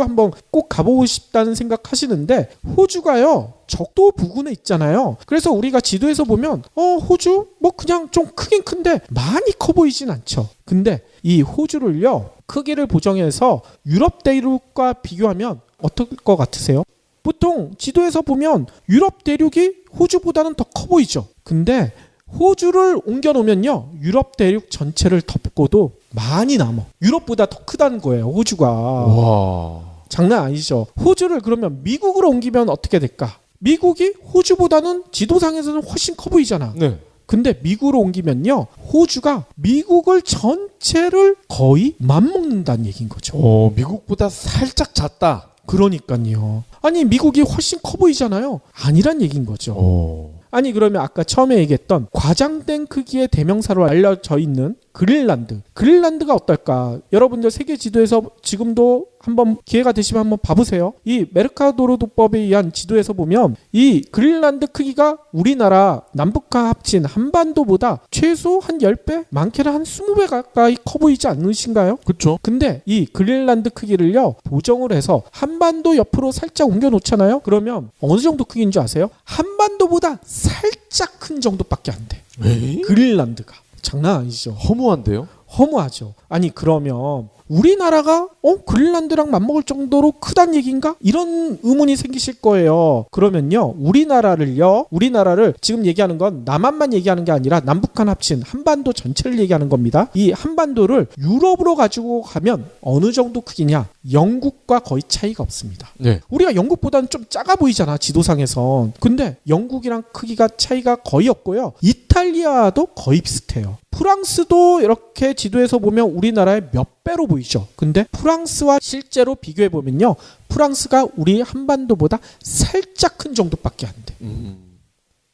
한번 꼭 가보고 싶다는 생각 하시는데 호주가요 적도 부근에 있잖아요. 그래서 우리가 지도에서 보면 호주 뭐 그냥 좀 크긴 큰데 많이 커 보이진 않죠. 근데 이 호주를요 크기를 보정해서 유럽 대륙과 비교하면 어떨 것 같으세요? 보통 지도에서 보면 유럽 대륙이 호주보다는 더 커 보이죠. 근데 호주를 옮겨놓으면요. 유럽 대륙 전체를 덮고도 많이 남아. 유럽보다 더 크다는 거예요. 호주가. 와. 장난 아니죠. 호주를 그러면 미국으로 옮기면 어떻게 될까? 미국이 호주보다는 지도상에서는 훨씬 커 보이잖아. 네. 근데 미국으로 옮기면요. 호주가 미국을 전체를 거의 맞먹는다는 얘기인 거죠. 미국보다 살짝 작다. 그러니까요. 아니 미국이 훨씬 커 보이잖아요. 아니란 얘기인 거죠. 아니 그러면 아까 처음에 얘기했던 과장된 크기의 대명사로 알려져 있는 그린란드가 어떨까? 여러분들 세계 지도에서 지금도 한번 기회가 되시면 한번 봐보세요. 이 메르카도르 도법에 의한 지도에서 보면 이 그린란드 크기가 우리나라 남북한 합친 한반도보다 최소 한 10배? 많게는 한 20배 가까이 커 보이지 않으신가요? 그렇죠. 근데 이 그린란드 크기를요 보정을 해서 한반도 옆으로 살짝 옮겨 놓잖아요. 그러면 어느 정도 크기인 줄 아세요? 한반도보다 살짝 큰 정도밖에 안 돼. 에이? 그린란드가. 장난 아니죠. 허무한데요? 허무하죠. 아니 그러면 우리나라가 그린란드랑 맞먹을 정도로 크단 얘기인가? 이런 의문이 생기실 거예요. 그러면요. 우리나라를 지금 얘기하는 건 남한만 얘기하는 게 아니라 남북한 합친 한반도 전체를 얘기하는 겁니다. 이 한반도를 유럽으로 가지고 가면 어느 정도 크기냐? 영국과 거의 차이가 없습니다. 네. 우리가 영국보다는 좀 작아 보이잖아, 지도상에선. 근데 영국이랑 크기가 차이가 거의 없고요. 이탈리아도 거의 비슷해요. 프랑스도 이렇게 지도에서 보면 우리나라의 몇 배로 보이죠. 근데 프랑스와 실제로 비교해 보면요. 프랑스가 우리 한반도보다 살짝 큰 정도밖에 안 돼.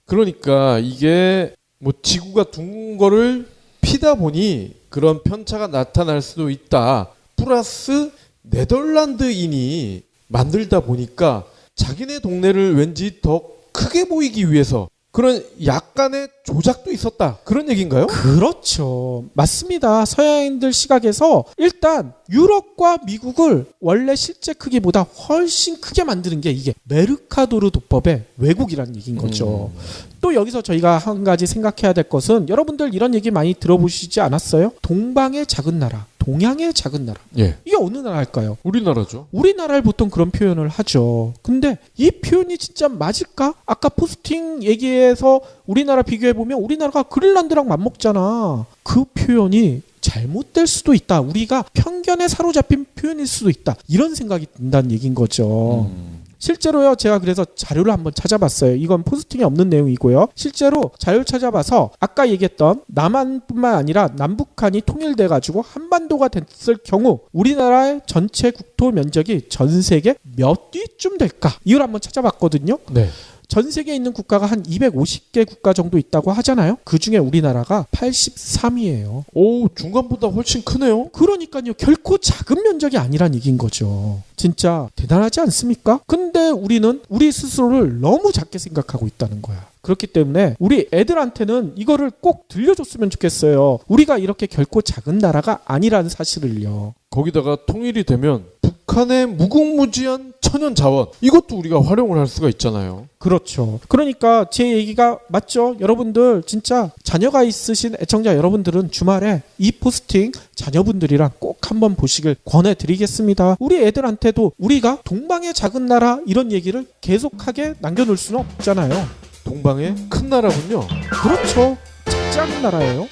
그러니까 이게 뭐 지구가 둥근 거를 피다 보니 그런 편차가 나타날 수도 있다. 플러스 네덜란드인이 만들다 보니까 자기네 동네를 왠지 더 크게 보이기 위해서 그런 약간의 조작도 있었다. 그런 얘기인가요? 그렇죠. 맞습니다. 서양인들 시각에서 일단 유럽과 미국을 원래 실제 크기보다 훨씬 크게 만드는 게 이게 메르카도르 도법의 왜곡이라는 얘기인 거죠. 또 여기서 저희가 한 가지 생각해야 될 것은 여러분들 이런 얘기 많이 들어보시지 않았어요? 동방의 작은 나라, 동양의 작은 나라. 예. 이게 어느 나라일까요? 우리나라죠. 우리나라를 보통 그런 표현을 하죠. 근데 이 표현이 진짜 맞을까? 아까 포스팅 얘기에서 우리나라 비교해보면 우리나라가 그린란드랑 맞먹잖아. 그 표현이 잘못될 수도 있다. 우리가 편견에 사로잡힌 표현일 수도 있다. 이런 생각이 든다는 얘기인 거죠. 실제로요, 제가 그래서 자료를 한번 찾아봤어요. 이건 포스팅에 없는 내용이고요. 실제로 자료를 찾아봐서 아까 얘기했던 남한뿐만 아니라 남북한이 통일돼가지고 한반도가 됐을 경우 우리나라의 전체 국토 면적이 전 세계 몇 위쯤 될까? 이걸 한번 찾아봤거든요. 네. 전 세계에 있는 국가가 한 250개 국가 정도 있다고 하잖아요. 그중에 우리나라가 83위예요. 오, 중간보다 훨씬 크네요. 그러니까요. 결코 작은 면적이 아니란 얘기인 거죠. 진짜 대단하지 않습니까? 근데 우리는 우리 스스로를 너무 작게 생각하고 있다는 거야. 그렇기 때문에 우리 애들한테는 이거를 꼭 들려줬으면 좋겠어요. 우리가 이렇게 결코 작은 나라가 아니라는 사실을요. 거기다가 통일이 되면 북한의 무궁무진한 천연 자원 이것도 우리가 활용을 할 수가 있잖아요. 그렇죠. 그러니까 제 얘기가 맞죠? 여러분들 진짜 자녀가 있으신 애청자 여러분들은 주말에 이 포스팅 자녀분들이랑 꼭 한번 보시길 권해드리겠습니다. 우리 애들한테도 우리가 동방의 작은 나라 이런 얘기를 계속하게 남겨놓을 수는 없잖아요. 동방의 큰 나라군요. 그렇죠. 작지 않은 나라예요.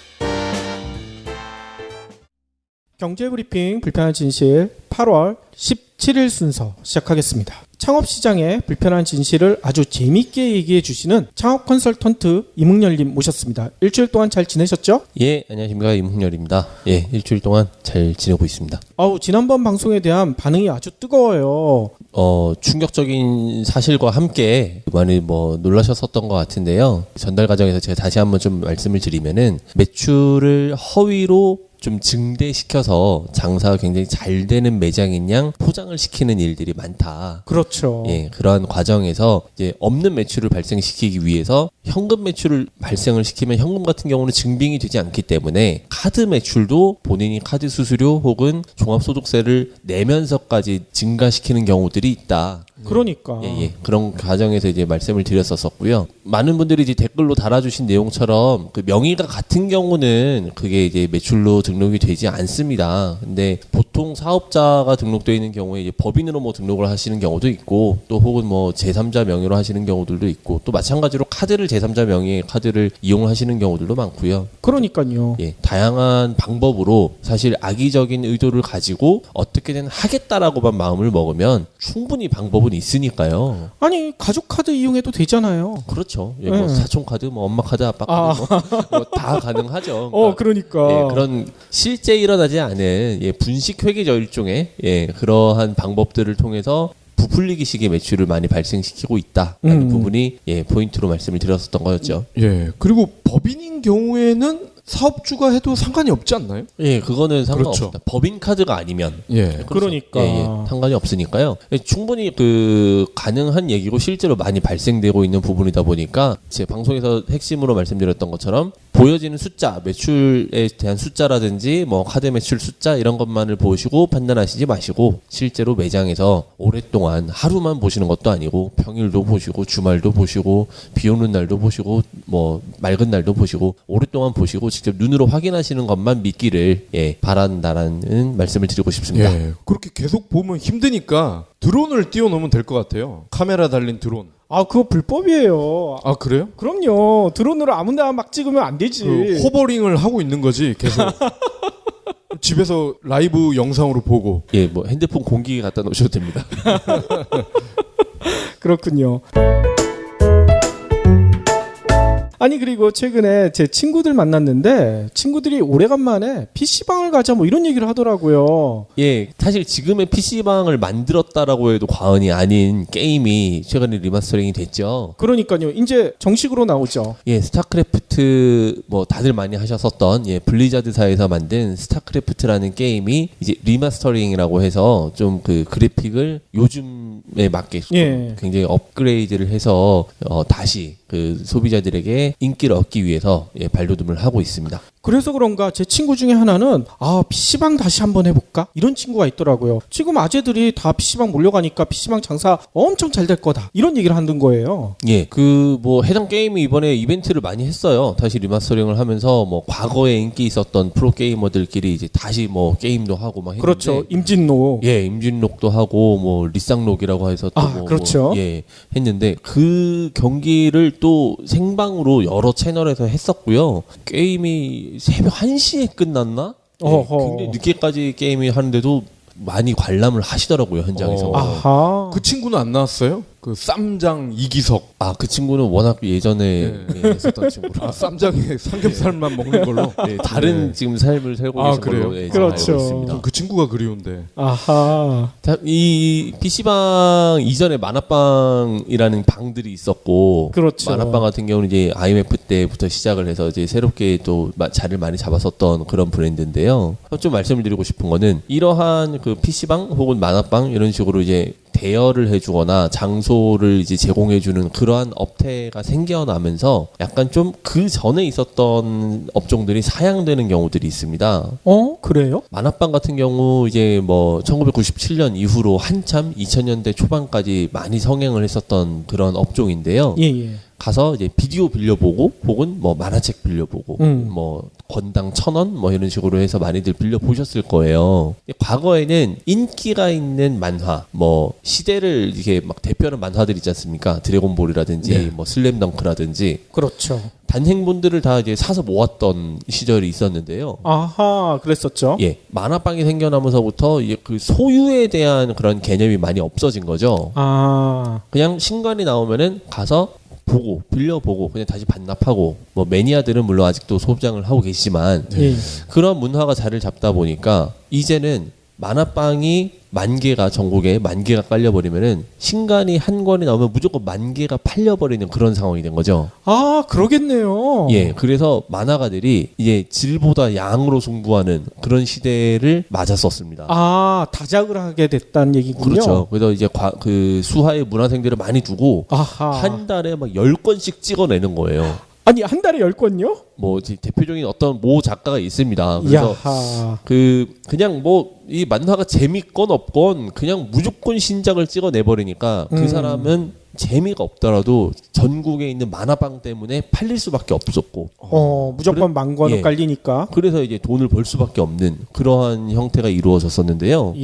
경제브리핑 불편한 진실 8월 17일 순서 시작하겠습니다. 창업시장의 불편한 진실을 아주 재미있게 얘기해 주시는 창업 컨설턴트 이문열님 모셨습니다. 일주일 동안 잘 지내셨죠? 예, 안녕하십니까. 이문열입니다. 예, 일주일 동안 잘 지내고 있습니다. 지난번 방송에 대한 반응이 아주 뜨거워요. 충격적인 사실과 함께 많이 놀라셨었던 것 같은데요. 전달 과정에서 제가 다시 한번 좀 말씀을 드리면은 매출을 허위로 좀 증대시켜서 장사가 굉장히 잘 되는 매장인 양 포장을 시키는 일들이 많다. 그렇죠. 예, 그러한 과정에서 이제 없는 매출을 발생시키기 위해서 현금 매출을 발생을 시키면 현금 같은 경우는 증빙이 되지 않기 때문에 카드 매출도 본인이 카드 수수료 혹은 종합소득세를 내면서까지 증가시키는 경우들이 있다. 그러니까. 예. 그런 과정에서 이제 말씀을 드렸었고요. 많은 분들이 이제 댓글로 달아주신 내용처럼 그 명의가 같은 경우는 그게 이제 매출로 등록이 되지 않습니다. 근데 보통 사업자가 등록되어 있는 경우에 이제 법인으로 등록을 하시는 경우도 있고 또 혹은 제3자 명의로 하시는 경우들도 있고 또 마찬가지로 카드를 제3자 명의의 카드를 이용하시는 경우들도 많고요. 그러니까요. 예, 다양한 방법으로 사실 악의적인 의도를 가지고 어떻게든 하겠다라고만 마음을 먹으면 충분히 방법은 있으니까요. 아니 가족 카드 이용해도 되잖아요. 그렇죠. 예, 사촌 카드, 엄마 카드, 아빠 카드 다 가능하죠. 그러니까. 예, 그런 실제 일어나지 않은 분식 회계적 일종의 그러한 방법들을 통해서 부풀리기식의 매출을 많이 발생시키고 있다라는 부분이 포인트로 말씀을 드렸었던 거였죠. 예. 그리고 법인인 경우에는 사업주가 해도 상관이 없지 않나요? 예, 그거는 상관없습니다. 그렇죠. 법인 카드가 아니면 예. 그러니까. 예, 상관이 없으니까요. 예, 충분히 가능한 얘기고 실제로 많이 발생되고 있는 부분이다 보니까 제 방송에서 핵심으로 말씀드렸던 것처럼 보여지는 숫자, 매출에 대한 숫자라든지 뭐 카드 매출 숫자 이런 것만을 보시고 판단하시지 마시고 실제로 매장에서 오랫동안 하루만 보시는 것도 아니고 평일도 보시고 주말도 보시고 비 오는 날도 보시고 뭐 맑은 날도 보시고 오랫동안 보시고 직접 눈으로 확인하시는 것만 믿기를 바란다라는 말씀을 드리고 싶습니다. 예. 그렇게 계속 보면 힘드니까 드론을 띄워놓으면 될 것 같아요. 카메라 달린 드론. 아, 그거 불법이에요. 아, 그래요? 그럼요. 드론으로 아무나 막 찍으면 안 되지. 그 호버링을 하고 있는 거지, 계속. 집에서 라이브 영상으로 보고. 예, 뭐 핸드폰 공기계 갖다 놓으셔도 됩니다. 그렇군요. 아니 그리고 최근에 제 친구들 만났는데 친구들이 오래간만에 PC방을 가자 뭐 이런 얘기를 하더라고요. 예, 사실 지금의 PC방을 만들었다라고 해도 과언이 아닌 게임이 최근에 리마스터링이 됐죠. 그러니까요. 이제 정식으로 나오죠. 예, 스타크래프트 뭐 다들 많이 하셨었던 블리자드사에서 만든 스타크래프트라는 게임이 이제 리마스터링이라고 해서 좀 그 그래픽을 요즘에 맞게 예. 굉장히 업그레이드를 해서 다시 그 소비자들에게 인기를 얻기 위해서 발돋움을 하고 있습니다. 그래서 그런가 제 친구 중에 하나는 PC방 다시 한번 해볼까? 이런 친구가 있더라고요. 지금 아재들이 다 PC방 몰려가니까 PC방 장사 엄청 잘 될 거다. 이런 얘기를 하는 거예요. 예, 뭐 해당 게임이 이번에 이벤트를 많이 했어요. 다시 리마스터링을 하면서 뭐 과거에 인기 있었던 프로 게이머들끼리 이제 다시 뭐 게임도 하고 막 했는데. 그렇죠. 임진로. 예, 임진록도 하고 뭐 리쌍록이라고 해서 또 그렇죠. 했는데 그 경기를 또 생방으로 여러 채널에서 했었고요. 게임이 새벽 1시에 끝났나? 굉장히 늦게까지 게임이 하는데도 많이 관람을 하시더라고요, 현장에서. 아하. 그 친구는 안 나왔어요? 그 쌈장 이기석. 그 친구는 워낙 예전에 했었던 친구라. 쌈장에 삼겹살만 먹는 걸로. 다른 지금 삶을 살고 계신 걸로 그래요? 그렇죠. 알고 있습니다. 그 친구가 그리운데. 아하. 이 PC방 이전에 만화방이라는 방들이 있었고, 그렇죠. 만화방 같은 경우는 이제 IMF 때부터 시작을 해서 이제 새롭게 또 자리를 많이 잡았었던 그런 브랜드인데요. 좀 말씀을 드리고 싶은 거는 이러한 그 PC방 혹은 만화방 이런 식으로 이제 대여를 해주거나 장소를 이제 제공해주는 그러한 업태가 생겨나면서 약간 좀 그 전에 있었던 업종들이 사양되는 경우들이 있습니다. 그래요? 만화방 같은 경우 이제 뭐 1997년 이후로 한참 2000년대 초반까지 많이 성행을 했었던 그런 업종인데요. 예. 가서 이제 비디오 빌려보고 혹은 뭐 만화책 빌려보고 뭐 권당 1,000원 뭐 이런 식으로 해서 많이들 빌려보셨을 거예요. 과거에는 인기가 있는 만화 뭐 시대를 이렇게 막 대표하는 만화들 있지 않습니까? 드래곤볼이라든지 뭐 슬램덩크라든지 그렇죠. 단행본들을 다 이제 사서 모았던 시절이 있었는데요. 아하, 그랬었죠. 예, 만화방이 생겨나면서부터 이제 그 소유에 대한 그런 개념이 많이 없어진 거죠. 그냥 신간이 나오면은 가서 보고 빌려보고 그냥 다시 반납하고 뭐 매니아들은 물론 아직도 소장을 하고 계시지만 그런 문화가 자리를 잡다 보니까 이제는 만화방이 10,000개가 전국에 10,000개가 깔려버리면은 신간이 한 권이 나오면 무조건 10,000개가 팔려버리는 그런 상황이 된 거죠. 그러겠네요. 예, 그래서 만화가들이 이제 질보다 양으로 승부하는 그런 시대를 맞았었습니다. 다작을 하게 됐다는 얘기군요. 그렇죠. 그래서 이제 그 수하의 문화생들을 많이 두고 한 달에 막 10권씩 찍어내는 거예요. 아니, 한 달에 10권요? 뭐 대표적인 어떤 모 작가가 있습니다. 그래서 그냥 뭐 이 만화가 재밌건 없건 그냥 무조건 신작을 찍어내 버리니까 그 사람은 재미가 없더라도 전국에 있는 만화방 때문에 팔릴 수밖에 없었고 무조건 만권으로 깔리니까 그래서 이제 돈을 벌 수밖에 없는 그러한 형태가 이루어졌었는데요.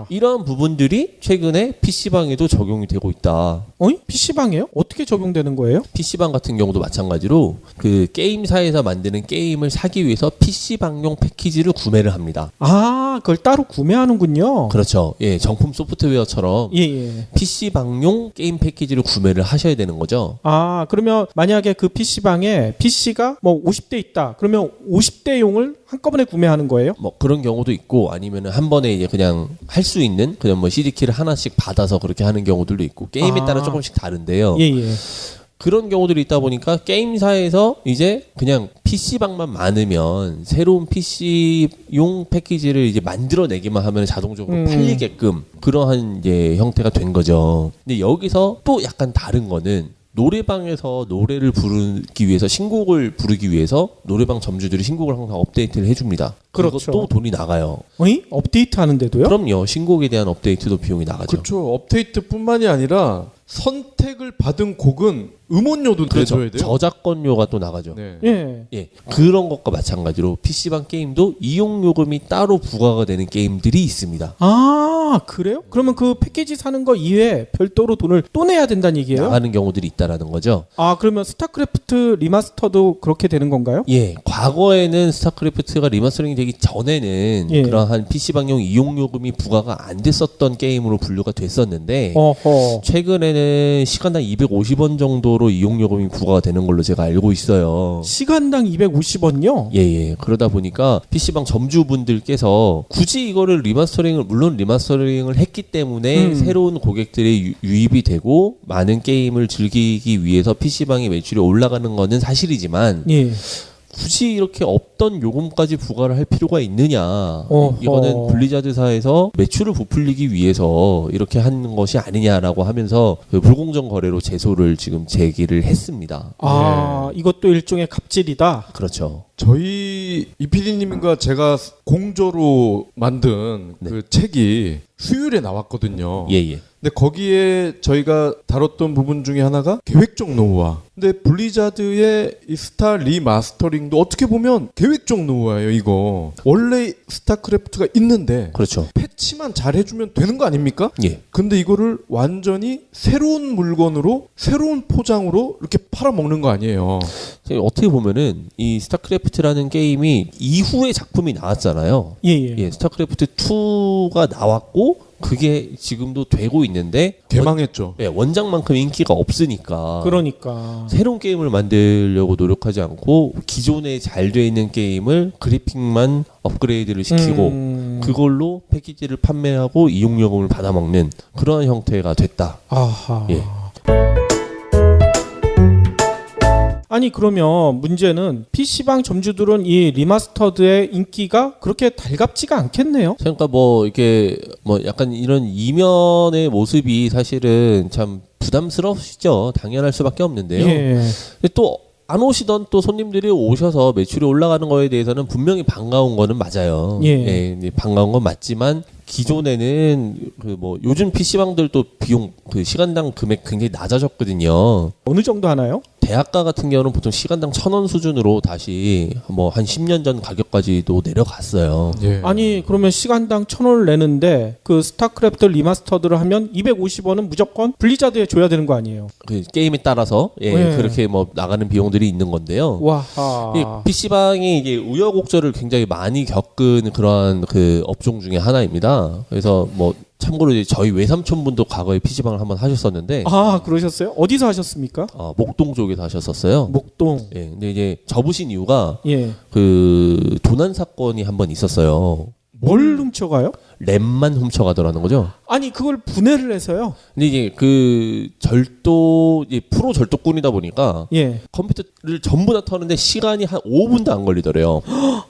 이러한 부분들이 최근에 PC방에도 적용이 되고 있다. PC방이에요? 어떻게 적용되는 거예요? PC방 같은 경우도 마찬가지로 그 게임사에서 만드는 게임을 사기 위해서 PC방용 패키지를 구매를 합니다. 그걸 따로 구매하는군요. 그렇죠. 예, 정품 소프트웨어처럼 PC방용 게임 패키지를 구매를 하셔야 되는 거죠. 그러면 만약에 그 PC방에 PC가 뭐 50대 있다. 그러면 50대용을 한꺼번에 구매하는 거예요? 뭐 그런 경우도 있고 아니면은 한 번에 이제 그냥 할 수 있는 그냥 뭐 CD키를 하나씩 받아서 그렇게 하는 경우들도 있고 게임에 따라 조금씩 다른데요. 그런 경우들이 있다 보니까 게임사에서 이제 그냥 PC방만 많으면 새로운 PC용 패키지를 이제 만들어내기만 하면 자동적으로 팔리게끔 그러한 이제 형태가 된 거죠. 근데 여기서 또 약간 다른 거는 노래방에서 노래를 부르기 위해서 신곡을 부르기 위해서 노래방 점주들이 신곡을 항상 업데이트를 해줍니다. 그렇죠. 그것도 돈이 나가요. 어이? 업데이트 하는데도요? 그럼요. 신곡에 대한 업데이트도 비용이 나가죠. 그렇죠. 업데이트뿐만이 아니라 선택을 받은 곡은 음원료도 그렇죠. 내줘야 돼요. 저작권료가 또 나가죠. 네. 예. 예, 그런 것과 마찬가지로 PC방 게임도 이용 요금이 따로 부과가 되는 게임들이 있습니다. 아, 그래요? 그러면 그 패키지 사는 거 이외에 별도로 돈을 또 내야 된다는 얘기예요? 나가는 경우들이 있다라는 거죠. 아, 그러면 스타크래프트 리마스터도 그렇게 되는 건가요? 예, 과거에는 스타크래프트가 리마스터링이 되기 전에는 예. 그러한 PC방용 이용 요금이 부과가 안 됐었던 게임으로 분류가 됐었는데 어허. 최근에는 시간당 250원 정도로 이용 요금이 부과가 되는 걸로 제가 알고 있어요. 시간당 250원요? 예. 그러다 보니까 PC방 점주분들께서 굳이 이거를 물론 리마스터링을 했기 때문에 새로운 고객들이 유입이 되고 많은 게임을 즐기기 위해서 PC방의 매출이 올라가는 거는 사실이지만 예. 굳이 이렇게 없던 요금까지 부과를 할 필요가 있느냐. 어허. 이거는 블리자드사에서 매출을 부풀리기 위해서 이렇게 하는 것이 아니냐라고 하면서 그 불공정 거래로 제소를 지금 제기를 했습니다. 아, 이것도 일종의 갑질이다. 그렇죠. 저희 이PD님과 제가 공조로 만든 네. 그 책이 수요일에 나왔거든요. 예. 근데 거기에 저희가 다뤘던 부분 중에 하나가 계획적 노후화. 근데 블리자드의 이 스타 리마스터링도 어떻게 보면 계획적 노후화예요, 이거. 원래 스타크래프트가 있는데 그렇죠. 패치만 잘 해주면 되는 거 아닙니까? 예. 근데 이거를 완전히 새로운 물건으로 새로운 포장으로 이렇게 팔아먹는 거 아니에요. 어떻게 보면은 이 스타크래프트라는 게임이 이후에 작품이 나왔잖아요. 예. 스타크래프트 2가 나왔고 그게 지금도 되고 있는데 개망했죠. 원작만큼 인기가 없으니까 그러니까. 새로운 게임을 만들려고 노력하지 않고 기존에 잘 돼 있는 게임을 그래픽만 업그레이드를 시키고 그걸로 패키지를 판매하고 이용요금을 받아먹는 그런 형태가 됐다. 아하. 예. 아니 그러면 문제는 PC방 점주들은 이 리마스터드의 인기가 그렇게 달갑지가 않겠네요. 그러니까 뭐 이렇게 뭐 약간 이런 이면의 모습이 사실은 참 부담스러우시죠. 당연할 수밖에 없는데요. 예. 근데 또 안 오시던 또 손님들이 오셔서 매출이 올라가는 거에 대해서는 분명히 반가운 거는 맞아요. 예. 반가운 건 맞지만 기존에는 그 뭐 요즘 PC방들도 비용 그 시간당 금액 굉장히 낮아졌거든요. 어느 정도 하나요? 대학가 같은 경우는 보통 시간당 1,000원 수준으로 다시 뭐 한 10년 전 가격까지도 내려갔어요. 예. 아니 그러면 시간당 1,000원을 내는데 그 스타크래프트 리마스터드를 하면 250원은 무조건 블리자드에 줘야 되는 거 아니에요? 그 게임에 따라서 예. 그렇게 뭐 나가는 비용들이 있는 건데요. 와하. PC방이 이게 우여곡절을 굉장히 많이 겪은 그러한 그 업종 중에 하나입니다. 그래서 뭐 참고로 이제 저희 외삼촌분도 과거에 PC방을 한번 하셨었는데 아 그러셨어요? 어디서 하셨습니까? 목동 쪽에서 하셨었어요. 목동. 예, 근데 이제 접으신 이유가 예. 그 도난 사건이 한번 있었어요. 뭘 훔쳐가요? 램만 훔쳐가더라는 거죠. 아니 그걸 분해를 해서요. 근데 이제 그 이제 프로 절도꾼이다 보니까 예. 컴퓨터를 전부 다 터는데 시간이 한 5분도 안 걸리더래요.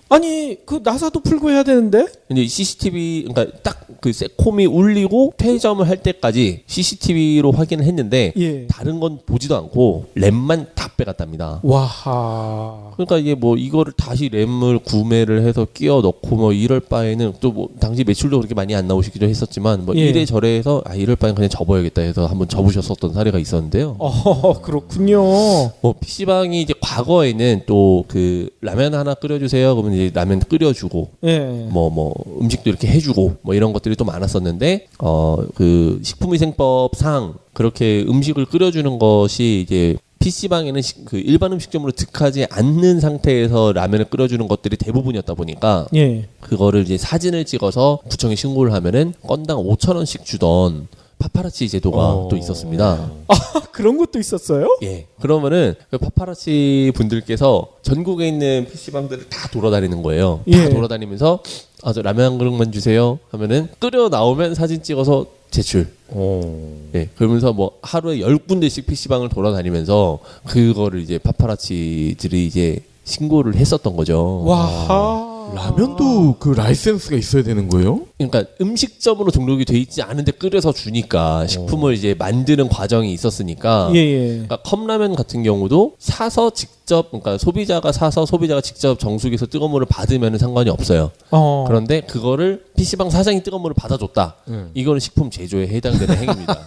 아니 그 나사도 풀고 해야 되는데. 근데 CCTV 그러니까 딱 그 새콤이 울리고 퇴점을 할 때까지 CCTV로 확인을 했는데 예. 다른 건 보지도 않고 램만 다 빼갔답니다. 와하. 그러니까 이게 뭐 이거를 다시 램을 구매를 해서 끼워 넣고 뭐 이럴 바에는 또 뭐 당시 매출도 그렇게 많이 안 나오시기도 했었지만 뭐 예. 이래저래 해서 이럴 바엔 그냥 접어야겠다 해서 한번 접으셨었던 사례가 있었는데요. 그렇군요. 뭐 PC방이 이제 과거에는 또 그 라면 하나 끓여주세요. 그러면 이제 라면 끓여주고 예. 뭐 음식도 이렇게 해주고 뭐 이런 것들이 또 많았었는데 그 식품위생법상 그렇게 음식을 끓여주는 것이 이제 PC방에는 그 일반 음식점으로 득하지 않는 상태에서 라면을 끓여주는 것들이 대부분이었다 보니까 예. 그거를 이제 사진을 찍어서 구청에 신고를 하면은 건당 5,000원씩 주던 파파라치 제도가 또 있었습니다. 그런 것도 있었어요? 예. 그러면은 그 파파라치 분들께서 전국에 있는 PC방들을 다 돌아다니는 거예요. 예. 다 돌아다니면서 저 라면 한 그릇만 주세요 하면은 끓여 나오면 사진 찍어서 제출. 예, 그러면서 뭐 하루에 10군데씩 PC방을 돌아다니면서 그거를 이제 파파라치들이 이제 신고를 했었던 거죠. 와. 라면도 그 라이센스가 있어야 되는 거예요? 그러니까 음식점으로 등록이 돼 있지 않은데 끓여서 주니까 식품을 이제 만드는 과정이 있었으니까. 예. 그러니까 컵라면 같은 경우도 사서 직접, 그러니까 소비자가 사서 소비자가 직접 정수기에서 뜨거운 물을 받으면 상관이 없어요. 그런데 그거를 PC방 사장이 뜨거운 물을 받아줬다. 이거는 식품 제조에 해당되는 행위입니다.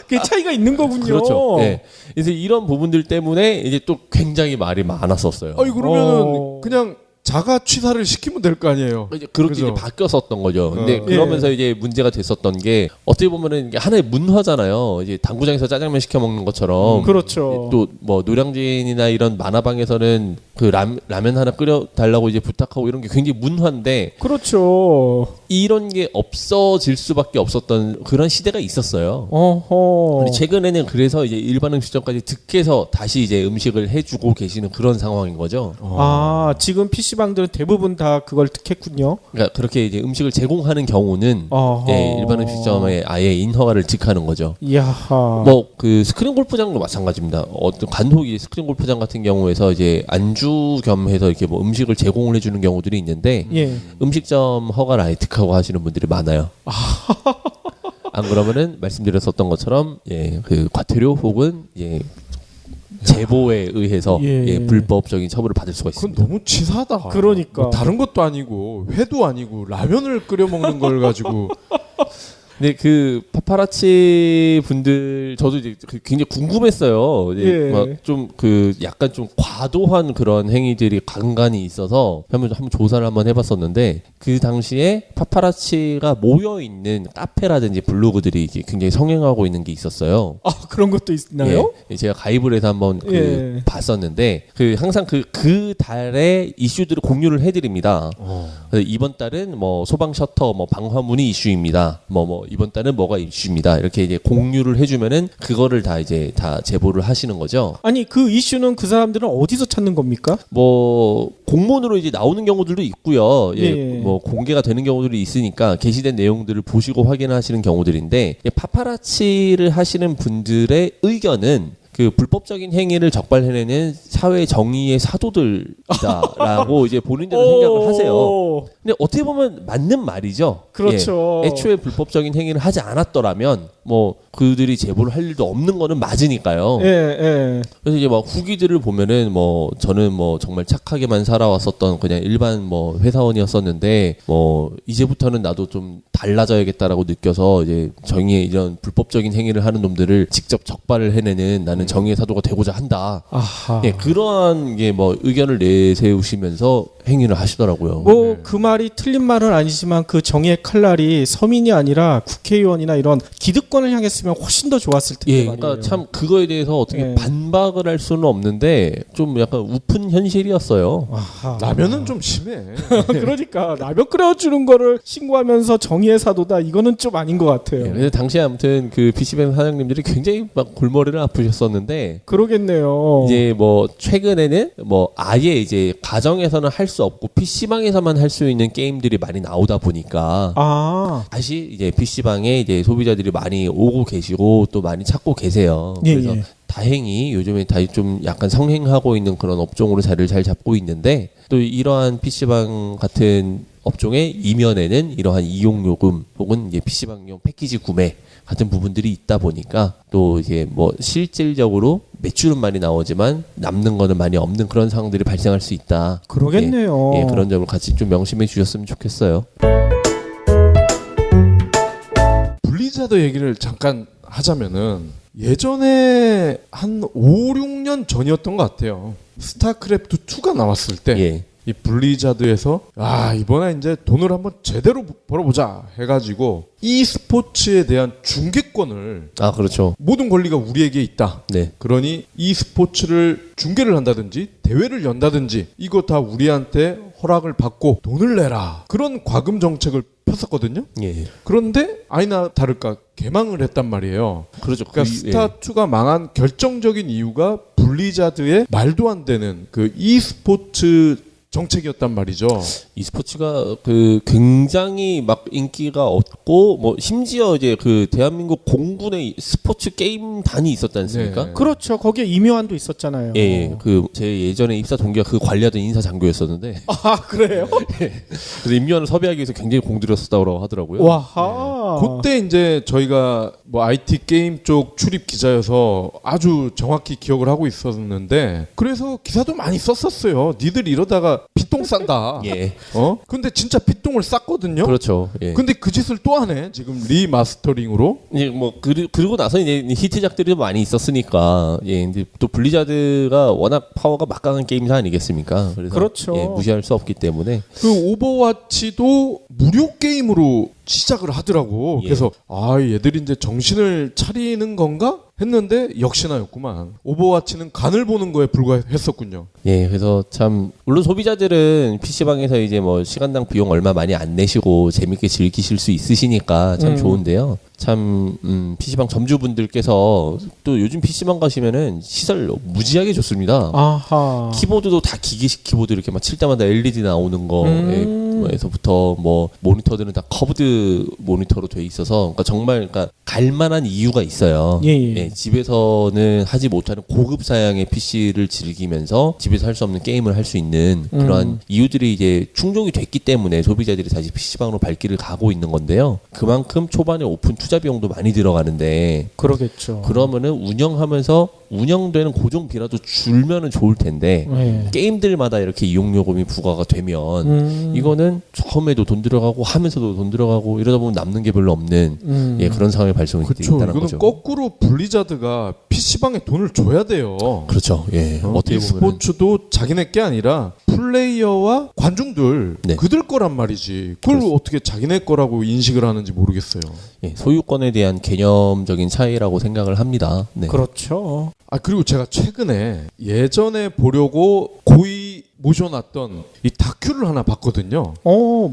그 차이가 있는 거군요. 그렇죠. 네. 그래서 이런 부분들 때문에 이제 또 굉장히 말이 많았었어요. 아니 그러면은 그냥 자가 취사를 시키면 될 거 아니에요. 이제 그렇게 그죠? 이제 바뀌었었던 거죠. 근데 그러면서 이제 문제가 됐었던 게 어떻게 보면은 이게 하나의 문화잖아요. 이제 당구장에서 짜장면 시켜 먹는 것처럼. 그렇죠. 또 뭐 노량진이나 이런 만화방에서는 그 라면 하나 끓여 달라고 이제 부탁하고 이런 게 굉장히 문화인데. 그렇죠. 이런 게 없어질 수밖에 없었던 그런 시대가 있었어요. 어허. 근데 최근에는 그래서 이제 일반 음식점까지 득해서 다시 이제 음식을 해주고 계시는 그런 상황인 거죠. 아, 지금 PC방들은 대부분 다 그걸 득했군요. 그러니까 그렇게 이제 음식을 제공하는 경우는 어허. 예, 일반 음식점에 아예 인허가를 득하는 거죠. 이야하. 뭐 그 스크린 골프장도 마찬가지입니다. 어떤 간혹이 스크린 골프장 같은 경우에서 이제 안주 겸해서 이렇게 뭐 음식을 제공을 해주는 경우들이 있는데 예. 음식점 허가를 아예 득하고 하시는 분들이 많아요. 안 그러면은 말씀드렸었던 것처럼 예, 그 과태료 혹은 예. 제보에 의해서 예, 불법적인 처벌을 받을 수가 그건 있습니다. 너무 치사하다. 그러니까. 뭐 다른 것도 아니고 회도 아니고 라면을 끓여 먹는 걸 가지고. 근데 그 파파라치 분들 저도 이제 굉장히 궁금했어요. 예. 좀 그 약간 좀 과도한 그런 행위들이 간간히 있어서 한번 조사를 한번 해봤었는데 그 당시에 파파라치가 모여 있는 카페라든지 블로그들이 이제 굉장히 성행하고 있는 게 있었어요. 아, 그런 것도 있나요? 예. 제가 가입을 해서 한번 예. 봤었는데 그 항상 그 달에 이슈들을 공유를 해드립니다. 그래서 이번 달은 뭐 소방 셔터, 뭐 방화문이 이슈입니다. 뭐 이번 달은 뭐가 이슈입니다. 이렇게 이제 공유를 해주면은 그거를 다 이제 다 제보를 하시는 거죠. 아니, 그 이슈는 그 사람들은 어디서 찾는 겁니까? 뭐 공문으로 이제 나오는 경우들도 있고요. 예, 예. 뭐 공개가 되는 경우들이 있으니까 게시된 내용들을 보시고 확인하시는 경우들인데 파파라치를 하시는 분들의 의견은 그 불법적인 행위를 적발해내는 사회 정의의 사도들이다라고 이제 본인들은 생각을 하세요. 근데 어떻게 보면 맞는 말이죠. 그렇죠. 예, 애초에 불법적인 행위를 하지 않았더라면 뭐 그들이 제보를 할 일도 없는 거는 맞으니까요. 예. 그래서 이제 막 후기들을 보면은 뭐 저는 뭐 정말 착하게만 살아왔었던 그냥 일반 뭐 회사원이었었는데 뭐 이제부터는 나도 좀 달라져야겠다라고 느껴서 이제 정의의 이런 불법적인 행위를 하는 놈들을 직접 적발을 해내는 나는 정의의 사도가 되고자 한다. 아하. 예, 그러한 게 뭐 의견을 내세우시면서 행위를 하시더라고요. 뭐 그 말이 틀린 말은 아니지만 그 정의의 칼날이 서민이 아니라 국회의원이나 이런 기득권을 향했으면 훨씬 더 좋았을 텐데. 예, 말이에요. 그러니까 참 그거에 대해서 어떻게 예. 반박을 할 수는 없는데 좀 약간 우픈 현실이었어요. 아하. 라면은 좀 심해. 그러니까 라면 끓여주는 거를 신고하면서 정의의 사도다, 이거는 좀 아닌 것 같아요. 예, 그래서 당시에 아무튼 그 PC방 사장님들이 굉장히 막 골머리를 아프셨었는데 그러겠네요. 이제 뭐 최근에는 뭐 아예 이제 가정에서는 할 수 없고 PC방에서만 할 수 있는 게임들이 많이 나오다 보니까 다시 이제 PC방에 이제 소비자들이 많이 오고 계시고 또 많이 찾고 계세요. 예, 그래서 예. 다행히 요즘에 다시 좀 약간 성행하고 있는 그런 업종으로 자리를 잘 잡고 있는데 또 이러한 PC방 같은 업종의 이면에는 이러한 이용요금 혹은 이제 PC방용 패키지 구매 같은 부분들이 있다 보니까 또 이제 뭐 실질적으로 매출은 많이 나오지만 남는 거는 많이 없는 그런 상황들이 발생할 수 있다. 그러겠네요. 예, 그런 점을 같이 좀 명심해 주셨으면 좋겠어요. 블리자드 얘기를 잠깐 하자면은 예전에 한 5, 6년 전이었던 것 같아요. 스타크래프트 2가 나왔을 때 예. 이 블리자드에서 이번에 이제 돈을 한번 제대로 벌어보자 해가지고 e스포츠에 대한 중계권을 그렇죠. 모든 권리가 우리에게 있다. 네. 그러니 e스포츠를 중계를 한다든지 대회를 연다든지 이거 다 우리한테 허락을 받고 돈을 내라. 그런 과금 정책을 폈었거든요. 예. 그런데 아니나 다를까 개망을 했단 말이에요. 그렇죠. 그러니까 스타2가 망한 결정적인 이유가 블리자드의 말도 안 되는 그 e스포츠 정책이었단 말이죠. e스포츠가 그 굉장히 막 인기가 없고 뭐 심지어 이제 그 대한민국 공군의 스포츠 게임단이 있었지 않습니까? 네. 그렇죠. 거기에 임요한도 있었잖아요. 예, 그 제 예전에 입사 동기가 그 관리하던 인사 장교였었는데 아, 그래요? 그래서 임요한을 섭외하기 위해서 굉장히 공들였었다고 하더라고요. 와하. 그때 이제 저희가 뭐 IT 게임 쪽 출입 기자여서 아주 정확히 기억을 하고 있었는데 그래서 기사도 많이 썼었어요. 니들 이러다가 핏똥 싼다. 예, 근데 진짜 핏똥을 쌌거든요. 그렇죠. 예. 근데 그 짓을 또 하네. 지금 리마스터링으로. 이제 뭐 그러고 나서 이제 히트작들이 많이 있었으니까 예, 근데 또 블리자드가 워낙 파워가 막강한 게임사 아니겠습니까? 그래서 그렇죠. 예, 무시할 수 없기 때문에 그 오버워치도 무료 게임으로 시작을 하더라고. 예. 그래서 아 얘들이 이제 정신을 차리는 건가 했는데 역시나였구만. 오버워치는 간을 보는 거에 불과했었군요. 예, 그래서 참 물론 소비자들은 PC방에서 이제 뭐 시간당 비용 얼마 많이 안 내시고 재밌게 즐기실 수 있으시니까 참 좋은데요. 참 PC방 점주분들께서 또 요즘 PC방 가시면은 시설 무지하게 좋습니다. 아하. 키보드도 다 기계식 키보드 이렇게 막 칠 때마다 LED 나오는 거에서부터 뭐 모니터들은 다 커브드 모니터로 돼 있어서 그러니까 정말 그러니까 갈만한 이유가 있어요. 예. 집에서는 하지 못하는 고급 사양의 PC를 즐기면서 집에서 할 수 없는 게임을 할 수 있는 그러한 이유들이 이제 충족이 됐기 때문에 소비자들이 다시 PC방으로 발길을 가고 있는 건데요. 그만큼 초반에 오픈 투자 비용도 많이 들어가는데 그러겠죠. 그러면은 운영하면서 운영되는 고정비라도 줄면은 좋을 텐데 예. 게임들마다 이렇게 이용 요금이 부과가 되면 이거는 처음에도 돈 들어가고 하면서도 돈 들어가고 이러다 보면 남는 게 별로 없는 예, 그런 상황이 발생이 그렇죠. 있다는 이거는 거죠. 거꾸로 블리자드가 PC방에 돈을 줘야 돼요. 그렇죠. 예. 어떻게 보면 e스포츠도 자기네 게 아니라 플레이어와 관중들 네. 그들 거란 말이지. 그걸 어떻게 자기네 거라고 인식을 하는지 모르겠어요. 예, 소유권에 대한 개념적인 차이라고 생각을 합니다. 네. 그렇죠. 아 그리고 제가 최근에 예전에 보려고 고이 모셔놨던 이 다큐를 하나 봤거든요.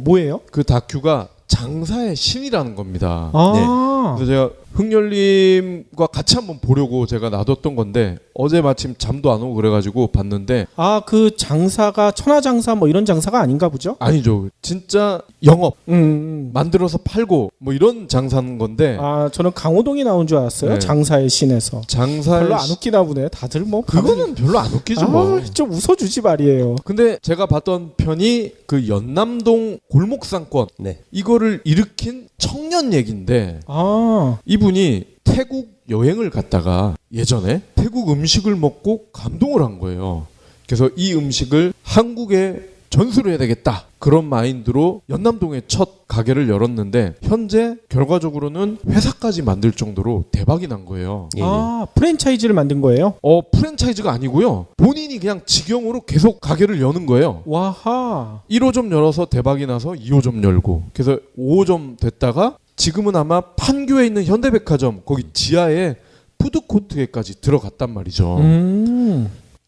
뭐예요? 그 다큐가 장사의 신이라는 겁니다. 아. 그래서 제가 흥렬님과 같이 한번 보려고 제가 놔뒀던 건데 어제 마침 잠도 안 오고 그래가지고 봤는데 아, 그 장사가 천하장사 뭐 이런 장사가 아닌가 보죠? 아니죠. 진짜 영업 음. 만들어서 팔고 뭐 이런 장사는 건데 아, 저는 강호동이 나온 줄 알았어요. 네. 장사의 신에서. 장사의 별로 안 웃기나 보네. 다들 뭐 그거는 별로 안 웃기죠. 뭐. 좀 웃어주지 말이에요. 근데 제가 봤던 편이 그 연남동 골목상권 네. 이거를 일으킨 청년 얘긴데 아, 이분이 태국 여행을 갔다가 예전에 태국 음식을 먹고 감동을 한 거예요. 그래서 이 음식을 한국에 전수를 해야 되겠다. 그런 마인드로 연남동에 첫 가게를 열었는데 현재 결과적으로는 회사까지 만들 정도로 대박이 난 거예요. 예, 아, 프랜차이즈를 만든 거예요? 프랜차이즈가 아니고요. 본인이 그냥 직영으로 계속 가게를 여는 거예요. 와하. 1호점 열어서 대박이 나서 2호점 열고 그래서 5호점 됐다가 지금은 아마 판교에 있는 현대백화점 거기 지하에 푸드코트에까지 들어갔단 말이죠.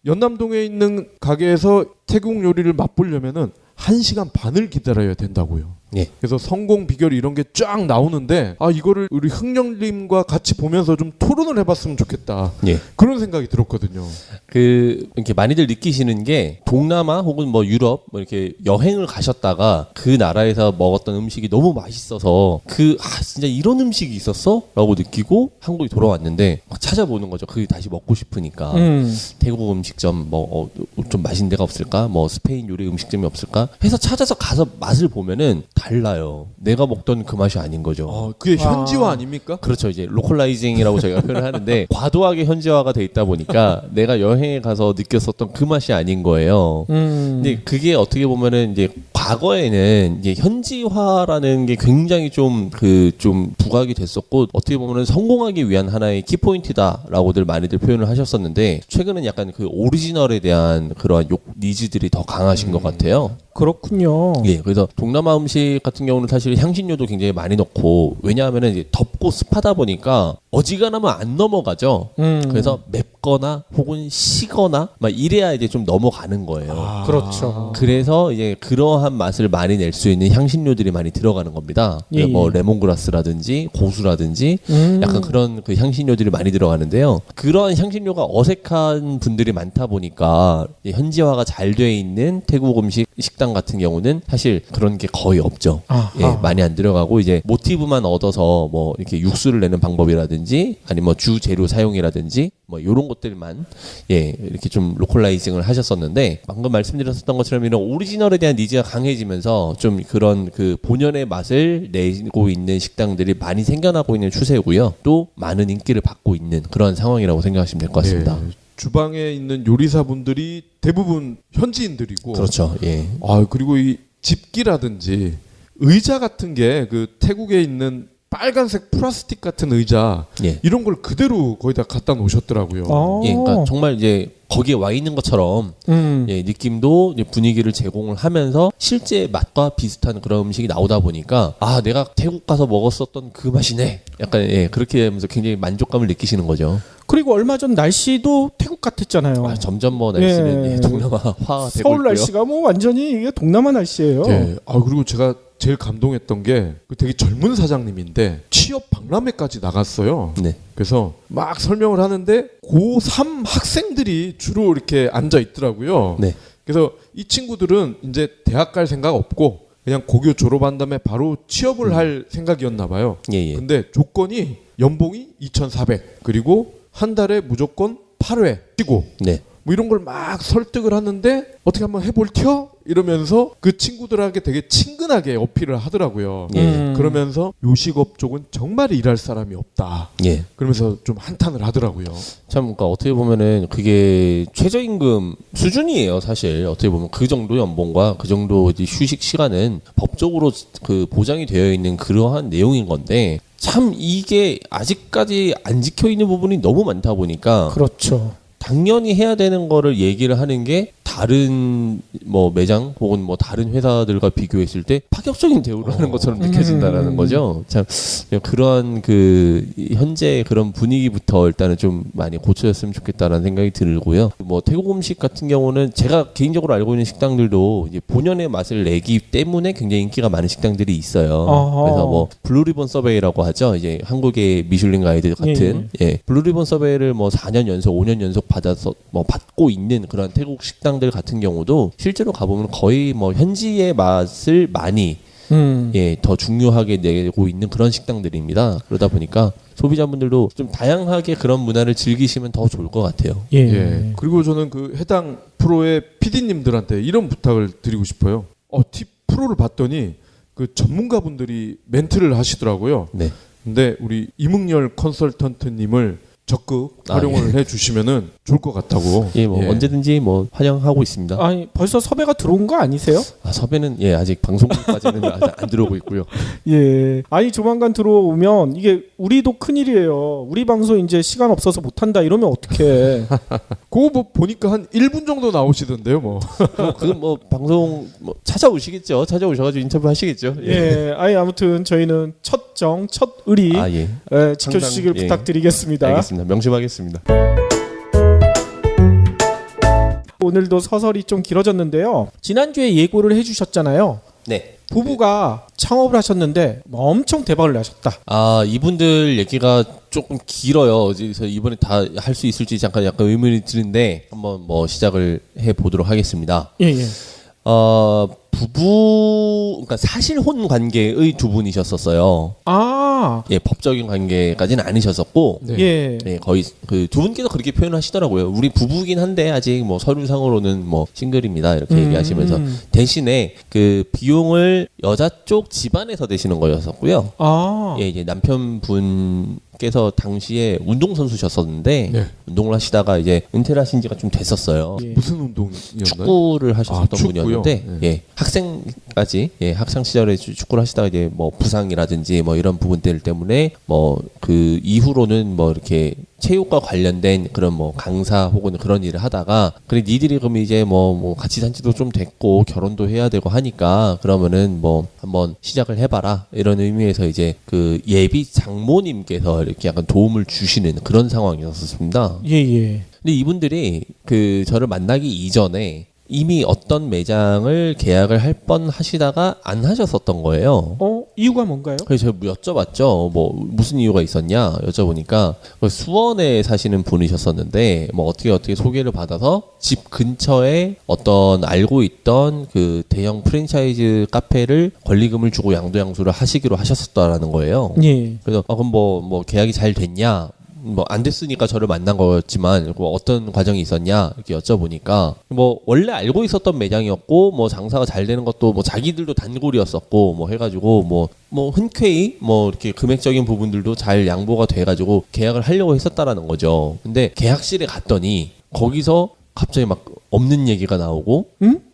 연남동에 있는 가게에서 태국 요리를 맛보려면은 1시간 반을 기다려야 된다고요. 예. 그래서 성공 비결 이런 게 쫙 나오는데 아 이거를 우리 흥령님과 같이 보면서 좀 토론을 해봤으면 좋겠다. 예. 그런 생각이 들었거든요. 그 이렇게 많이들 느끼시는 게 동남아 혹은 뭐 유럽 뭐 이렇게 여행을 가셨다가 그 나라에서 먹었던 음식이 너무 맛있어서 진짜 이런 음식이 있었어라고 느끼고 한국에 돌아왔는데 막 찾아보는 거죠. 그 다시 먹고 싶으니까 태국 음식점 뭐 좀 맛있는 데가 없을까? 뭐 스페인 요리 음식점이 없을까? 해서 찾아서 가서 맛을 보면은 달라요. 내가 먹던 그 맛이 아닌 거죠. 그게 현지화 아닙니까? 그렇죠. 이제 로컬라이징이라고 저희가 표현을 하는데 과도하게 현지화가 돼 있다 보니까 내가 여행에 가서 느꼈었던 그 맛이 아닌 거예요. 근데 그게 어떻게 보면은 이제 과거에는 이제 현지화라는 게 굉장히 좀 부각이 됐었고 어떻게 보면은 성공하기 위한 하나의 키포인트다라고들 많이들 표현을 하셨었는데 최근은 약간 그 오리지널에 대한 그러한 니즈들이 더 강하신 것 같아요. 그렇군요. 예, 그래서 동남아 음식 같은 경우는 사실 향신료도 굉장히 많이 넣고 왜냐하면은 이제 덥고 습하다 보니까 어지간하면 안 넘어가죠. 그래서 맵거나 맵거나 혹은 시거나 막 이래야 이제 좀 넘어가는 거예요. 그렇죠. 그래서 이제 그러한 맛을 많이 낼 수 있는 향신료들이 많이 들어가는 겁니다. 예, 뭐 예. 레몬그라스라든지 고수라든지 약간 그런 그 향신료들이 많이 들어가는데요. 그러한 향신료가 어색한 분들이 많다 보니까 현지화가 잘 돼 있는 태국 음식 식당 같은 경우는 사실 그런 게 거의 없죠. 아하. 예, 많이 안 들어가고 이제 모티브만 얻어서 뭐 이렇게 육수를 내는 방법이라든지 아니면 뭐 주 재료 사용이라든지 뭐 요런 것들만 예, 이렇게 좀 로컬라이징을 하셨었는데 방금 말씀드렸었던 것처럼 이런 오리지널에 대한 니즈가 강해지면서 좀 그런 그 본연의 맛을 내고 있는 식당들이 많이 생겨나고 있는 추세고요. 또 많은 인기를 받고 있는 그런 상황이라고 생각하시면 될 것 같습니다. 예, 주방에 있는 요리사분들이 대부분 현지인들이고 그렇죠. 예. 그리고 이 집기라든지 의자 같은 게 그 태국에 있는 빨간색 플라스틱 같은 의자 예. 이런 걸 그대로 거의 다 갖다 놓으셨더라고요. 예, 그러니까 정말 이제 거기에 와 있는 것처럼 예, 느낌도 이제 분위기를 제공을 하면서 실제 맛과 비슷한 그런 음식이 나오다 보니까 아 내가 태국 가서 먹었었던 그 맛이네. 약간 예, 그렇게 하면서 굉장히 만족감을 느끼시는 거죠. 그리고 얼마 전 날씨도 태국 같았잖아요. 점점 뭐 날씨는 예. 예, 동남아화 되고 서울 있고요. 날씨가 뭐 완전히 이게 동남아 날씨예요. 예. 그리고 제가 제일 감동했던 게 되게 젊은 사장님인데 취업 박람회까지 나갔어요. 네. 그래서 막 설명을 하는데 고3 학생들이 주로 이렇게 앉아 있더라고요. 네. 그래서 이 친구들은 이제 대학 갈 생각 없고 그냥 고교 졸업한 다음에 바로 취업을 할 생각이었나 봐요. 예, 예. 근데 조건이 연봉이 2,400 그리고 한 달에 무조건 8회 쉬고 네. 뭐 이런 걸 막 설득을 하는데 어떻게 한번 해볼텨? 이러면서 그 친구들에게 되게 친근하게 어필을 하더라고요. 예. 그러면서 요식업 쪽은 정말 일할 사람이 없다. 예. 그러면서 좀 한탄을 하더라고요. 참, 그러니까 어떻게 보면은 그게 최저임금 수준이에요, 사실. 어떻게 보면 그 정도 연봉과 그 정도 이제 휴식 시간은 법적으로 그 보장이 되어 있는 그러한 내용인 건데 참 이게 아직까지 안 지켜 있는 부분이 너무 많다 보니까 그렇죠. 당연히 해야 되는 거를 얘기를 하는 게 다른 뭐 매장 혹은 뭐 다른 회사들과 비교했을 때 파격적인 대우를 하는 것처럼 느껴진다라는 거죠. 참 그러한 그 현재 그런 분위기부터 일단은 좀 많이 고쳐졌으면 좋겠다라는 생각이 들고요. 뭐 태국 음식 같은 경우는 제가 개인적으로 알고 있는 식당들도 이제 본연의 맛을 내기 때문에 굉장히 인기가 많은 식당들이 있어요. 그래서 뭐 블루리본 서베이라고 하죠. 이제 한국의 미슐린 가이드 같은 예. 블루리본 서베이를 뭐 4년 연속, 5년 연속 받아서 뭐 받고 있는 그런 태국 식당들 같은 경우도 실제로 가보면 거의 뭐 현지의 맛을 많이 예, 더 중요하게 내고 있는 그런 식당들입니다. 그러다 보니까 소비자분들도 좀 다양하게 그런 문화를 즐기시면 더 좋을 것 같아요. 예. 예. 그리고 저는 그 해당 프로의 PD님들한테 이런 부탁을 드리고 싶어요. 팁 프로를 봤더니 그 전문가분들이 멘트를 하시더라고요. 네. 근데 우리 이문열 컨설턴트님을 적극 활용을 예. 해주시면은 좋을 것 같다고. 예, 뭐 예. 언제든지 뭐 환영하고 있습니다. 아니 벌써 섭외가 들어온 거 아니세요? 섭외는 예 아직 방송국까지는 아직 안 들어오고 있고요. 예. 아니 조만간 들어오면 이게 우리도 큰일이에요. 우리 방송 이제 시간 없어서 못 한다 이러면 어떡해. 그거 뭐 보니까 한 1분 정도 나오시던데요, 뭐. 뭐 방송 뭐 찾아오시겠죠. 찾아오셔가지고 인터뷰 하시겠죠. 예. 아니 아무튼 저희는 첫 의리 예. 지켜주시길 항상, 예. 부탁드리겠습니다. 알겠습니다. 명심하겠습니다. 오늘도 서설이 좀 길어졌는데요. 지난주에 예고를 해주셨잖아요. 네. 부부가 창업을 하셨는데 엄청 대박을 나셨다. 이분들 얘기가 조금 길어요. 그래서 이번에 다 할 수 있을지 잠깐 약간 의문이 드는데 한번 뭐 시작을 해 보도록 하겠습니다. 예, 예. 그러니까 사실혼 관계의 두 분이셨었어요. 예, 법적인 관계까지는 아니셨었고, 네. 예. 예, 거의 그 두 분께서 그렇게 표현하시더라고요. 우리 부부긴 한데 아직 뭐 서류상으로는 뭐 싱글입니다 이렇게 얘기하시면서 대신에 그 비용을 여자 쪽 집안에서 내시는 거였었고요. 예, 이제 남편분께서 당시에 운동선수셨었는데 네. 운동을 하시다가 이제 은퇴를 하신 지가 좀 됐었어요. 예. 무슨 운동이었나요? 축구를 하셨었던 축구요? 분이었는데 네. 예, 학생까지 예, 학창 시절에 축구를 하시다가 이제 뭐 부상이라든지 뭐 이런 부분들 때문에 뭐 그 이후로는 뭐 이렇게 체육과 관련된 그런 뭐 강사 혹은 그런 일을 하다가 그래 니들이 그럼 이제 뭐 같이 산 지도 좀 됐고 결혼도 해야 되고 하니까 그러면은 뭐 한번 시작을 해봐라 이런 의미에서 이제 그 예비 장모님께서 이렇게 약간 도움을 주시는 그런 상황이었습니다. 예. 근데 이분들이 그 저를 만나기 이전에 이미 어떤 매장을 계약을 할 뻔 하시다가 안 하셨었던 거예요. 이유가 뭔가요? 그래서 제가 여쭤봤죠. 뭐 무슨 이유가 있었냐 여쭤보니까 수원에 사시는 분이셨었는데 뭐 어떻게 소개를 받아서 집 근처에 어떤 알고 있던 그 대형 프랜차이즈 카페를 권리금을 주고 양도양수를 하시기로 하셨었다라는 거예요. 예. 그래서 그럼 뭐 계약이 잘 됐냐? 뭐 안 됐으니까 저를 만난 거였지만 뭐 어떤 과정이 있었냐 이렇게 여쭤보니까 뭐 원래 알고 있었던 매장이었고 뭐 장사가 잘 되는 것도 뭐 자기들도 단골이었었고 뭐 해가지고 뭐 흔쾌히 뭐 이렇게 금액적인 부분들도 잘 양보가 돼가지고 계약을 하려고 했었다라는 거죠. 근데 계약실에 갔더니 거기서 갑자기 막 없는 얘기가 나오고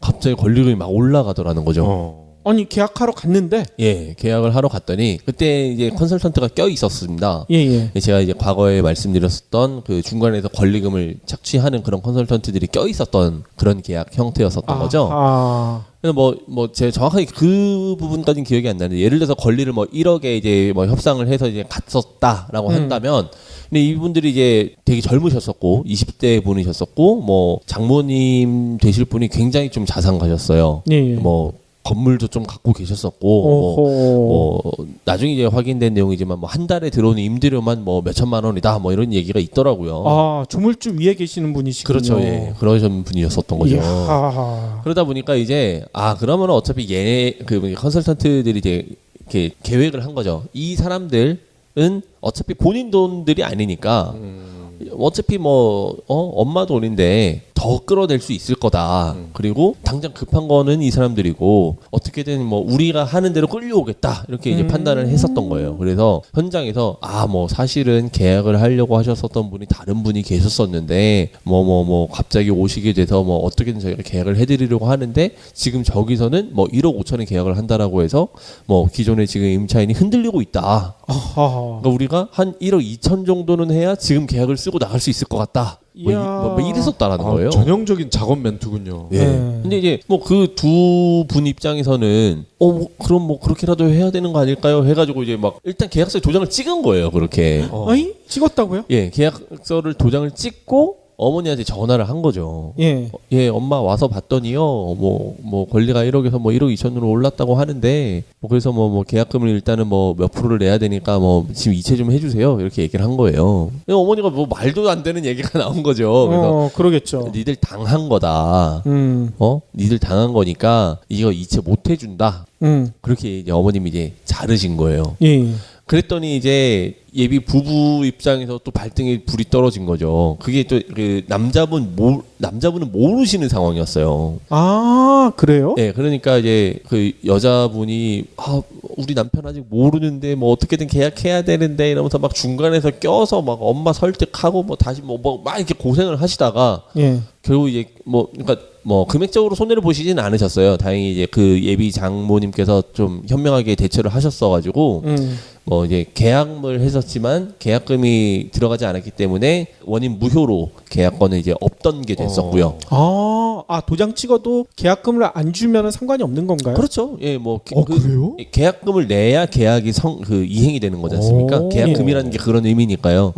갑자기 권리금이 막 올라가더라는 거죠. 아니 계약하러 갔는데 예, 계약을 하러 갔더니 그때 이제 컨설턴트가 껴 있었습니다. 예. 제가 이제 과거에 말씀드렸었던 그 중간에서 권리금을 착취하는 그런 컨설턴트들이 껴 있었던 그런 계약 형태였었던 거죠. 그래서 뭐 제가 정확하게 그 부분까지는 기억이 안 나는데 예를 들어서 권리를 뭐 1억에 이제 뭐 협상을 해서 이제 갔었다라고 한다면 근데 이분들이 이제 되게 젊으셨었고 20대 분이셨었고 뭐 장모님 되실 분이 굉장히 좀 자산가셨어요. 예. 뭐 건물도 좀 갖고 계셨었고 뭐 나중에 이제 확인된 내용이지만 뭐 한 달에 들어오는 임대료만 뭐 몇천만 원이다 뭐 이런 얘기가 있더라고요. 조물주 위에 계시는 분이시군요. 그렇죠. 예. 그러신 분이었었던 거죠. 그러다 보니까 이제 그러면 어차피 그 컨설턴트들이 이제 이렇게 계획을 한 거죠. 이 사람들은 어차피 본인 돈들이 아니니까 어차피 뭐 엄마 돈인데 더 끌어낼 수 있을 거다. 그리고 당장 급한 거는 이 사람들이고 어떻게든 뭐 우리가 하는 대로 끌려오겠다 이렇게 이제 판단을 했었던 거예요. 그래서 현장에서 뭐 사실은 계약을 하려고 하셨었던 분이 다른 분이 계셨었는데 뭐 갑자기 오시게 돼서 뭐 어떻게든 저희가 계약을 해드리려고 하는데 지금 저기서는 뭐 1억 5천에 계약을 한다라고 해서 뭐 기존에 지금 임차인이 흔들리고 있다. 그러니까 우리가 한 1억 2천 정도는 해야 지금 계약을 쓰고 나갈 수 있을 것 같다. 뭐 이랬었다라는 거예요. 전형적인 작업 멘트군요. 예. 근데 이제 뭐 그 두 분 입장에서는 그럼 뭐 그렇게라도 해야 되는 거 아닐까요? 해가지고 이제 막 일단 계약서에 도장을 찍은 거예요. 그렇게. 아니 찍었다고요? 예, 계약서를 도장을 찍고 어머니한테 전화를 한 거죠. 예. 엄마 와서 봤더니요. 뭐 권리가 1억에서 뭐 1억 2천으로 올랐다고 하는데 뭐 그래서 뭐 계약금을 일단은 뭐 몇 프로를 내야 되니까 뭐 지금 이체 좀 해주세요. 이렇게 얘기를 한 거예요. 어머니가 뭐 말도 안 되는 얘기가 나온 거죠. 그래서 그러겠죠. 니들 당한 거다. 니들 당한 거니까 이거 이체 못 해준다. 그렇게 이제 어머님이 이제 자르신 거예요. 예. 그랬더니 이제 예비 부부 입장에서 또 발등에 불이 떨어진 거죠. 그게 또 그 남자분은 모르시는 상황이었어요. 그래요? 네, 그러니까 이제 그 여자분이 우리 남편 아직 모르는데 뭐 어떻게든 계약해야 되는데 이러면서 막 중간에서 껴서 막 엄마 설득하고 뭐 다시 막 이렇게 고생을 하시다가 결국 이제 그러니까 금액적으로 손해를 보시지는 않으셨어요. 다행히 이제 그 예비 장모님께서 좀 현명하게 대처를 하셨어가지고 뭐 이제 계약을 했었지만 계약금이 들어가지 않았기 때문에 원인 무효로 계약권은 이제 없던 게 됐었고요. 도장 찍어도 계약금을 안 주면 상관이 없는 건가요? 그렇죠. 예, 그래요? 계약금을 내야 계약이 이행이 되는 거지 않습니까? 계약금이라는 게 그런 의미니까요.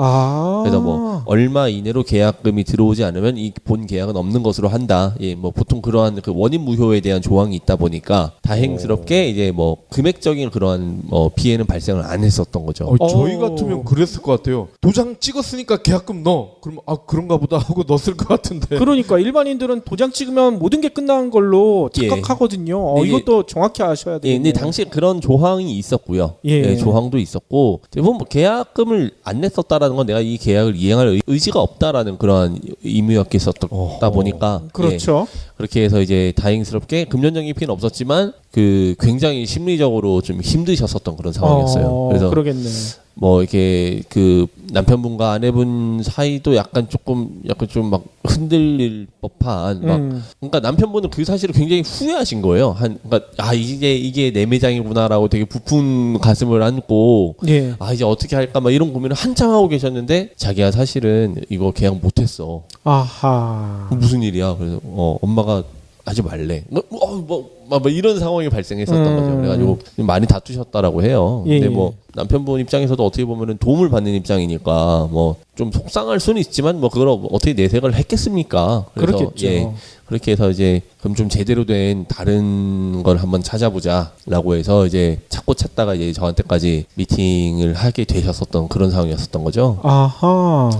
그래서 뭐 얼마 이내로 계약금이 들어오지 않으면 이 본 계약은 없는 것으로 한다. 예, 뭐 보통 그러한 그 원인 무효에 대한 조항이 있다 보니까 다행스럽게 이제 뭐 금액적인 그러한 피해는 발생을 안 했었던 거죠. 저희 같으면 그랬을 것 같아요. 도장 찍었으니까 계약금 넣어. 그럼 그런가 보다 하고 넣었을 것 같은데. 그러니까 일반인들은 도장 찍으면 모든 게 끝난 걸로 착각하거든요. 이것도 정확히 아셔야 돼요. 근데 당시에 그런 조항이 있었고요. 조항도 있었고 대부분 뭐 계약금을 안 냈었다라는 건 내가 이 계약을 이행할 의지가 없다라는 그러한 의미였겠었다 보니까 그렇죠. 그렇게 해서 이제 다행스럽게 금전적인 피해는 없었지만 그 굉장히 심리적으로 좀 힘드셨었던 그런 상황이었어요. 그래서 그러겠네. 뭐 이렇게 그 남편분과 아내분 사이도 약간 좀 막 흔들릴 법한 막 그러니까 남편분은 그 사실을 굉장히 후회하신 거예요. 그러니까 이게 내 매장이구나라고 되게 부푼 가슴을 안고 예. 이제 어떻게 할까 막 이런 고민을 한참 하고 계셨는데 자기야 사실은 이거 계약 못했어. 아하. 무슨 일이야? 그래서 엄마가 하지 말래. 뭐 이런 상황이 발생했었던 거죠. 그래가지고 좀 많이 다투셨다라고 해요. 근데 뭐 남편분 입장에서도 어떻게 보면은 도움을 받는 입장이니까 뭐 좀 속상할 수는 있지만 뭐 그걸 어떻게 내색을 했겠습니까? 그래서 그렇겠죠. 그렇게 해서 이제 그럼 좀 제대로 된 다른 걸 한번 찾아보자라고 해서 이제 찾다가 이제 저한테까지 미팅을 하게 되셨었던 그런 상황이었었던 거죠. 아하.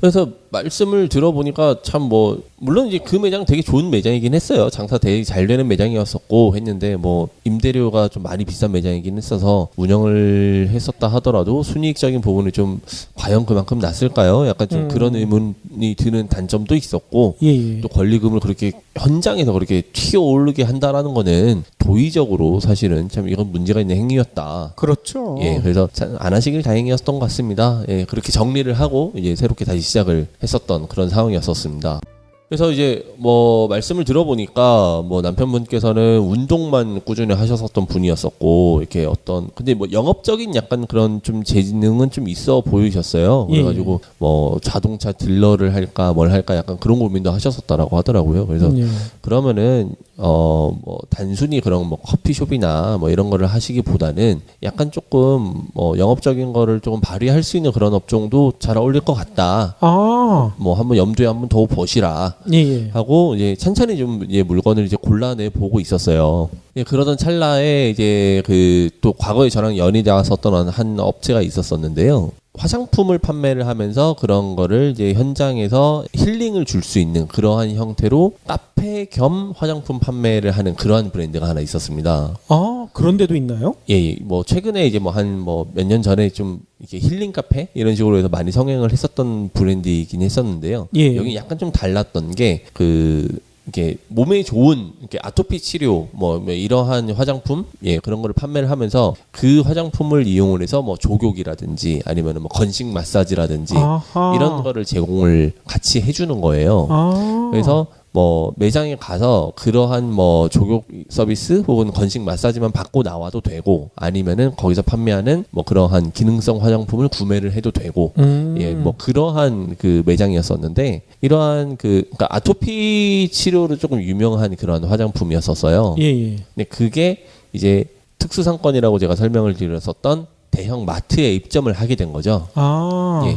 그래서 말씀을 들어보니까 참 뭐 물론 이제 그 매장 되게 좋은 매장이긴 했어요. 장사 되게 잘 되는 매장이었었고 했는데 뭐 임대료가 좀 많이 비싼 매장이긴 했어서 운영을 했었다 하더라도 순이익적인 부분이 좀 과연 그만큼 났을까요? 약간 좀 그런 의문이 드는 단점도 있었고 예. 또 권리금을 그렇게 현장에서 그렇게 튀어오르게 한다라는 거는 도의적으로 사실은 참 이건 문제가 있는 행위였다. 그렇죠. 예, 그래서 안 하시길 다행이었던 것 같습니다. 예, 그렇게 정리를 하고 이제 새롭게 다시 시작을 했었던 그런 상황이었었습니다. 그래서 이제 뭐 말씀을 들어보니까 뭐 남편분께서는 운동만 꾸준히 하셨었던 분이었었고 이렇게 근데 뭐 영업적인 약간 그런 좀 재능은 좀 있어 보이셨어요. 그래가지고 뭐 자동차 딜러를 할까 뭘 할까 약간 그런 고민도 하셨었다라고 하더라고요. 그래서 그러면은 뭐 단순히 그런 뭐 커피숍이나 뭐 이런 거를 하시기보다는 약간 조금 뭐 영업적인 거를 조금 발휘할 수 있는 그런 업종도 잘 어울릴 것 같다. 뭐 한번 염두에 한번 더 보시라. 예. 하고 이제 천천히 좀 이제 물건을 이제 골라내 보고 있었어요. 예, 그러던 찰나에 이제 그 또 과거에 저랑 연이 닿았었던 한 업체가 있었었는데요. 화장품을 판매를 하면서 그런 거를 이제 현장에서 힐링을 줄 수 있는 그러한 형태로 카페 겸 화장품 판매를 하는 그러한 브랜드가 하나 있었습니다. 그런 데도 있나요? 예, 뭐 최근에 이제 뭐 한 뭐 몇 년 전에 좀 이렇게 힐링 카페 이런 식으로 해서 많이 성행을 했었던 브랜드이긴 했었는데요. 여기 약간 좀 달랐던 게 이게 몸에 좋은 이렇게 아토피 치료 뭐 이러한 화장품 그런 거를 판매를 하면서 그 화장품을 이용을 해서 뭐 조격이라든지 아니면은 뭐 건식 마사지라든지 이런 거를 제공을 같이 해주는 거예요. 그래서 뭐 매장에 가서 그러한 뭐 조격 서비스 혹은 건식 마사지만 받고 나와도 되고 아니면은 거기서 판매하는 뭐 그러한 기능성 화장품을 구매를 해도 되고 뭐 그러한 그 매장이었었는데 이러한 그러니까 아토피 치료로 조금 유명한 그런 화장품이었었어요. 근데 그게 이제 특수상권이라고 제가 설명을 드렸었던 대형 마트에 입점을 하게 된 거죠.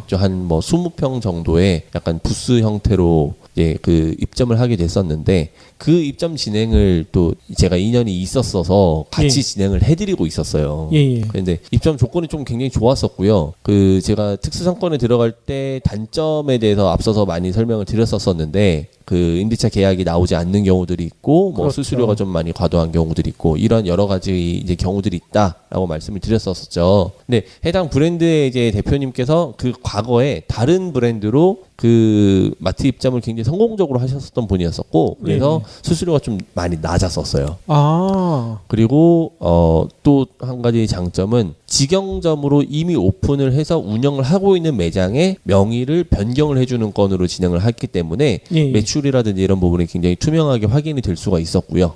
좀 한 뭐 20평 정도의 약간 부스 형태로 그 입점을 하게 됐었는데 그 입점 진행을 또 제가 인연이 있었어서 같이 진행을 해드리고 있었어요. 그런데 입점 조건이 좀 굉장히 좋았었고요. 그 제가 특수상권에 들어갈 때 단점에 대해서 앞서서 많이 설명을 드렸었는데 그 임대차 계약이 나오지 않는 경우들이 있고 뭐 수수료가 좀 많이 과도한 경우들이 있고 이런 여러 가지 이제 경우들이 있다라고 말씀을 드렸었죠. 근데 해당 브랜드의 이제 대표님께서 그 과거에 다른 브랜드로 그 마트 입점을 굉장히 성공적으로 하셨었던 분이었었고 그래서 수수료가 좀 많이 낮았었어요. 그리고 또 한 가지 장점은 직영점으로 이미 오픈을 해서 운영을 하고 있는 매장의 명의를 변경을 해주는 건으로 진행을 했기 때문에 매출이라든지 이런 부분이 굉장히 투명하게 확인이 될 수가 있었고요.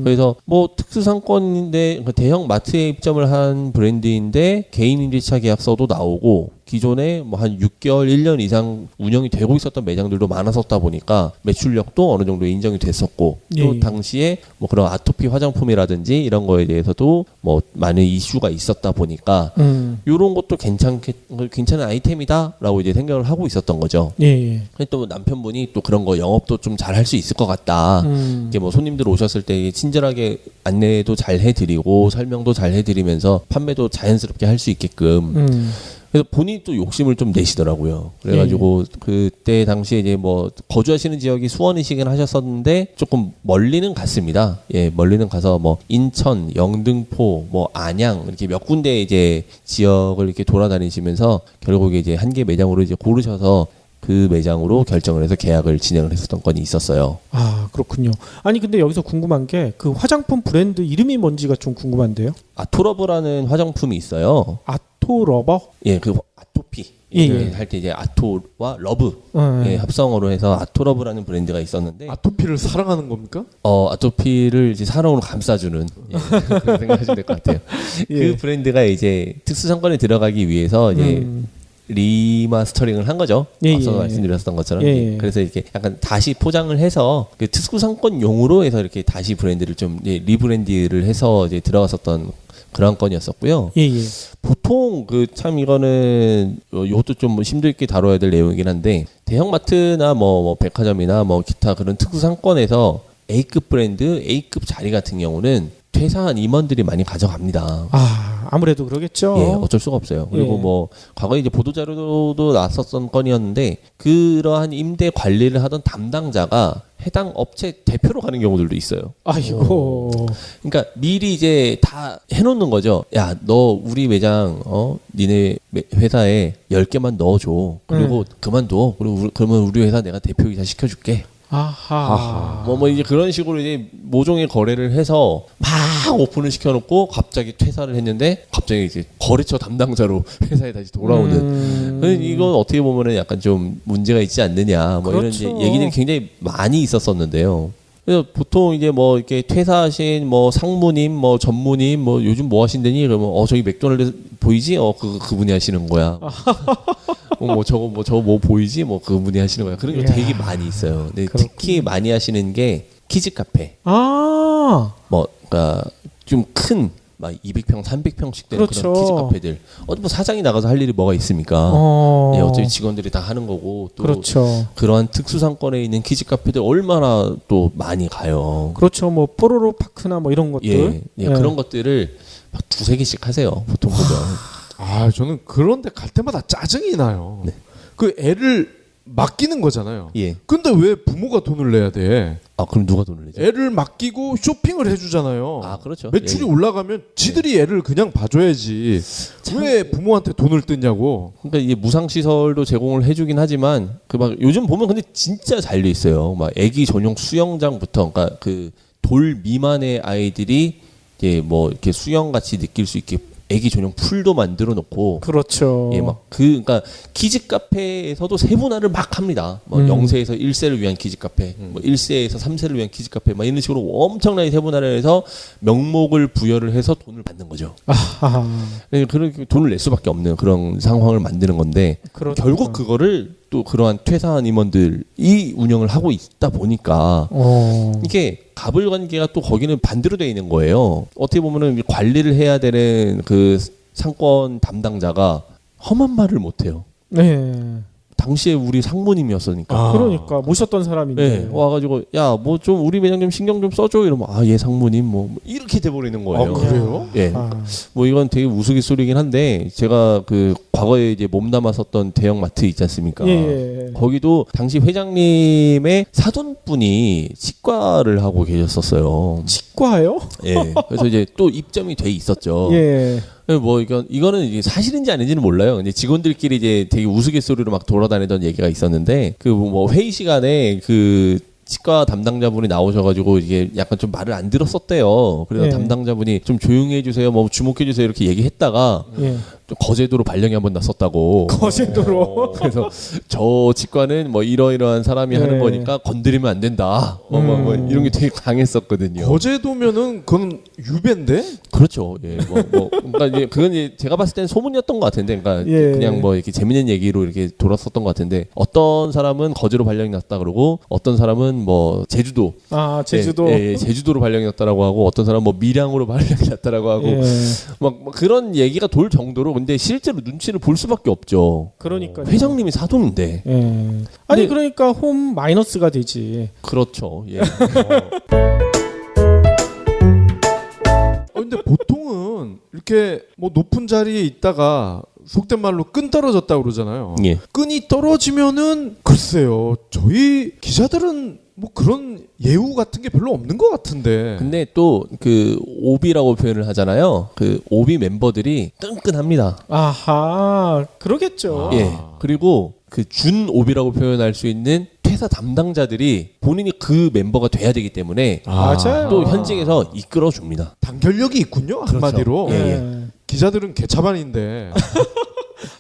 그래서 뭐 특수상권인데 대형 마트에 입점을 한 브랜드인데 개인 임대차 계약서도 나오고 기존에 뭐 한 6개월, 1년 이상 운영이 되고 있었던 매장들도 많았었다 보니까 매출력도 어느 정도 인정이 됐었고 또 당시에 뭐 그런 아토피 화장품이라든지 이런 거에 대해서도 뭐 많은 이슈가 있었다 보니까 이런 것도 괜찮은 아이템이다라고 이제 생각을 하고 있었던 거죠. 또 남편분이 또 그런 거 영업도 좀 잘 할 수 있을 것 같다. 이게 뭐 손님들 오셨을 때 친절하게 안내도 잘 해드리고 설명도 잘 해드리면서 판매도 자연스럽게 할 수 있게끔. 그래서 본인이 또 욕심을 좀 내시더라고요. 그래가지고 그때 당시에 이제 뭐 거주하시는 지역이 수원이시긴 하셨었는데 조금 멀리는 갔습니다. 멀리는 가서 뭐 인천, 영등포, 뭐 안양 이렇게 몇 군데 이제 지역을 이렇게 돌아다니시면서 결국에 이제 한 개 매장으로 이제 고르셔서 그 매장으로 결정을 해서 계약을 진행을 했었던 건이 있었어요. 그렇군요. 아니 근데 여기서 궁금한 게 그 화장품 브랜드 이름이 뭔지가 좀 궁금한데요. 아토러브라는 화장품이 있어요. 아토 러버? 예, 그 아토피 예. 할 때 이제 아토와 러브 예, 합성어로 해서 아토러브라는 브랜드가 있었는데 아토피를 사랑하는 겁니까? 아토피를 이제 사랑으로 감싸주는 예, 그렇게 생각하시면 될 것 같아요. 예. 그 브랜드가 이제 특수 상권에 들어가기 위해서 이제 리마스터링을 한 거죠. 예, 앞서 예. 말씀드렸던 것처럼. 예, 예. 그래서 이렇게 약간 다시 포장을 해서 그 특수 상권용으로 해서 이렇게 다시 브랜드를 좀 리브랜드를 해서 이제 들어갔었던 그런 건이었었고요. 예, 예. 보통 그 참 이거는 이것도 좀 힘들게 다뤄야 될 내용이긴 한데 대형마트나 뭐 백화점이나 뭐 기타 그런 특수 상권에서 A급 브랜드, A급 자리 같은 경우는 퇴사한 임원들이 많이 가져갑니다. 아무래도 그러겠죠. 예, 어쩔 수가 없어요. 그리고 예. 뭐 과거에 이제 보도자료도 나왔었던 건이었는데 그러한 임대 관리를 하던 담당자가 해당 업체 대표로 가는 경우들도 있어요. 아이고. 그러니까 미리 이제 다 해놓는 거죠. 야, 너 우리 매장 니네 회사에 10개만 넣어줘. 그리고 그만둬. 그리고 그러면 우리 회사 내가 대표이사 시켜줄게. 아하. 뭐 이제 그런 식으로 이제 모종의 거래를 해서 막 오픈을 시켜놓고 갑자기 퇴사를 했는데 갑자기 이제 거래처 담당자로 회사에 다시 돌아오는. 이건 어떻게 보면은 약간 좀 문제가 있지 않느냐. 뭐 이런 그렇죠. 이제 얘기들이 굉장히 많이 있었었는데요. 그래서 보통 이제 뭐 이렇게 퇴사하신 뭐 상무님, 뭐 전무님, 뭐 요즘 뭐 하신다니 그러면 저기 맥도날드 보이지? 그분이 하시는 거야. 저거 뭐 보이지? 뭐 그분이 하시는 거야. 그런 게 이야. 되게 많이 있어요. 근데 특히 많이 하시는 게 키즈 카페. 뭐 그러니까 좀 큰 막 200평, 300평씩 되는 그렇죠. 그런 키즈 카페들. 뭐 사장이 나가서 할 일이 뭐가 있습니까? 예, 어차피 직원들이 다 하는 거고 또 그렇죠. 그러한 특수 상권에 있는 키즈 카페들 얼마나 또 많이 가요. 그렇죠. 뭐 뽀로로 파크나 뭐 이런 것들. 예, 그런 것들을 막 2-3개씩 하세요. 보통 보면. 저는 그런데 갈 때마다 짜증이 나요. 네. 그 애를 맡기는 거잖아요. 예. 근데 왜 부모가 돈을 내야 돼? 그럼 누가 돈을 내죠? 애를 맡기고 쇼핑을 해주잖아요. 그렇죠. 매출이 예. 올라가면 지들이 애를 그냥 봐줘야지. 왜 부모한테 돈을 뜯냐고. 그러니까 이게 무상 시설도 제공을 해주긴 하지만 그 막 요즘 보면 근데 진짜 잘 돼 있어요. 막 아기 전용 수영장부터 그러니까 그 돌 미만의 아이들이 이제 뭐 이렇게 수영 같이 느낄 수 있게 아기 전용 풀도 만들어 놓고. 그렇죠. 예, 그러니까 키즈 카페에서도 세분화를 막 합니다. 뭐 0세에서 1세를 위한 키즈 카페, 뭐 1세에서 3세를 위한 키즈 카페, 막 이런 식으로 엄청나게 세분화를 해서 명목을 부여를 해서 돈을 받는 거죠. 그렇게 돈을 낼 수밖에 없는 그런 상황을 만드는 건데 그렇죠. 결국 그거를 또 그러한 퇴사한 임원들이 운영을 하고 있다 보니까 이게 갑을 관계가 또 거기는 반대로 돼 있는 거예요. 어떻게 보면은 관리를 해야 되는 그 상권 담당자가 험한 말을 못 해요. 네. 당시에 우리 상무님이었으니까. 그러니까 모셨던 사람인데. 네, 와가지고 야 뭐 좀 우리 매장 좀 신경 좀 써줘 이러면 예 상무님 뭐 이렇게 돼버리는 거예요. 그래요? 예. 뭐 이건 되게 우스갯소리긴 한데 제가 그 과거에 이제 몸담았었던 대형마트 있지 않습니까? 예. 거기도 당시 회장님의 사돈분이 치과를 하고 계셨었어요. 치과요? 예. 그래서 이제 또 입점이 돼 있었죠. 예. 뭐 이거는 이게 사실인지 아닌지는 몰라요. 근데 직원들끼리 이제 되게 우스갯소리로 막 돌아다니던 얘기가 있었는데 그 뭐 회의 시간에 그 치과 담당자분이 나오셔가지고 이게 약간 좀 말을 안 들었었대요. 그래서 예. 담당자분이 좀 조용히 해주세요, 뭐 주목해 주세요 이렇게 얘기했다가 예. 좀 거제도로 발령이 한번 났었다고. 거제도로. 그래서 저 치과는 뭐 이러이러한 사람이 하는 예. 거니까 건드리면 안 된다. 뭐 이런 게 되게 강했었거든요. 거제도면은 그건 유배인데? 그렇죠. 예. 그러니까 이제 그건 이제 제가 봤을 때는 소문이었던 것 같은데, 그러니까 예. 그냥 뭐 이렇게 재밌는 얘기로 이렇게 돌았었던 것 같은데, 어떤 사람은 거제로 발령이 났다 그러고, 어떤 사람은 뭐 제주도, 제주도. 예, 제주도로 발령이 났다라고 하고, 어떤 사람은 뭐 밀양으로 발령이 났다라고 하고, 예. 막 그런 얘기가 돌 정도로, 근데 실제로 눈치를 볼 수밖에 없죠. 그러니까 회장님이 사돈인데. 예. 아니 근데- 그러니까 홈 마이너스가 되지. 그렇죠. 예. 근데 보통은 이렇게 뭐 높은 자리에 있다가 속된 말로 끈 떨어졌다 그러잖아요. 예. 끈이 떨어지면은 글쎄요. 저희 기자들은 뭐 그런 예우 같은 게 별로 없는 것 같은데. 근데 또 그 오비라고 표현을 하잖아요. 그 오비 멤버들이 끈끈합니다. 아하, 그러겠죠. 예. 그리고 그 준 오비라고 표현할 수 있는 퇴사 담당자들이 본인이 그 멤버가 돼야 되기 때문에 맞아요. 또 현직에서 이끌어 줍니다. 단결력이 있군요. 한마디로. 예, 예. 기자들은 개차반인데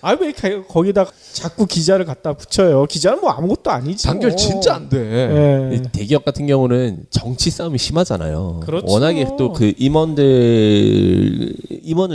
아 왜 거기다 자꾸 기자를 갖다 붙여요? 기자는 뭐 아무것도 아니지. 단결 진짜 안 돼. 예. 대기업 같은 경우는 정치 싸움이 심하잖아요. 그렇죠. 워낙에 또 그 임원을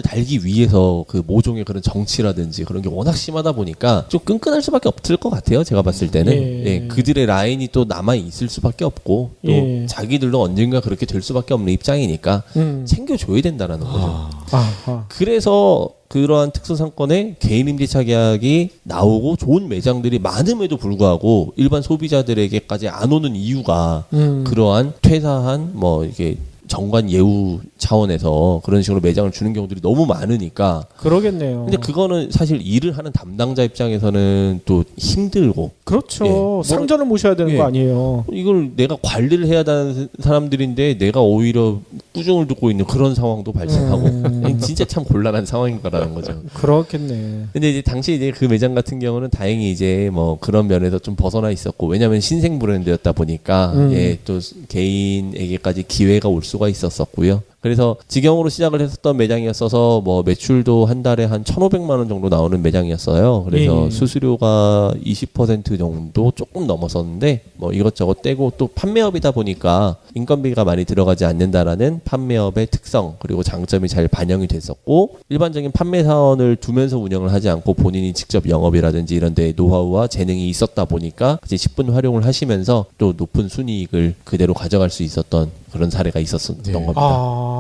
달기 위해서 그 모종의 그런 정치라든지 그런 게 워낙 심하다 보니까 좀 끈끈할 수밖에 없을 것 같아요. 제가 봤을 때는 예. 그들의 라인이 또 남아 있을 수밖에 없고 또 예. 자기들도 언젠가 그렇게 될 수밖에 없는 입장이니까 챙겨줘야 된다라는 거죠. 아하. 그래서 그러한 특수상권의 개인 임대차 계약이 나오고 좋은 매장들이 많음에도 불구하고 일반 소비자들에게까지 안 오는 이유가 그러한 퇴사한 뭐 이게 정관 예우 차원에서 그런 식으로 매장을 주는 경우들이 너무 많으니까. 그러겠네요. 근데 그거는 사실 일을 하는 담당자 입장에서는 또 힘들고. 그렇죠. 예. 상전을 모셔야 되는 예. 거 아니에요. 이걸 내가 관리를 해야 하는 사람들인데 내가 오히려 꾸중을 듣고 있는 그런 상황도 발생하고. 진짜 참 곤란한 상황인 거라는 거죠. 그렇겠네. 근데 이제 당시 이제 그 매장 같은 경우는 다행히 이제 뭐 그런 면에서 좀 벗어나 있었고, 왜냐하면 신생 브랜드였다 보니까 예, 또 개인에게까지 기회가 올 수가 있었었고요. 그래서 직영으로 시작을 했었던 매장이었어서 뭐 매출도 한 달에 한 1,500만 원 정도 나오는 매장이었어요. 그래서 예. 수수료가 20% 정도 조금 넘었었는데 뭐 이것저것 떼고 또 판매업이다 보니까 인건비가 많이 들어가지 않는다라는 판매업의 특성 그리고 장점이 잘 반영이 됐었고, 일반적인 판매 사원을 두면서 운영을 하지 않고 본인이 직접 영업이라든지 이런 데 노하우와 재능이 있었다 보니까 이제 10분 활용을 하시면서 또 높은 순이익을 그대로 가져갈 수 있었던 그런 사례가 있었던 네. 겁니다.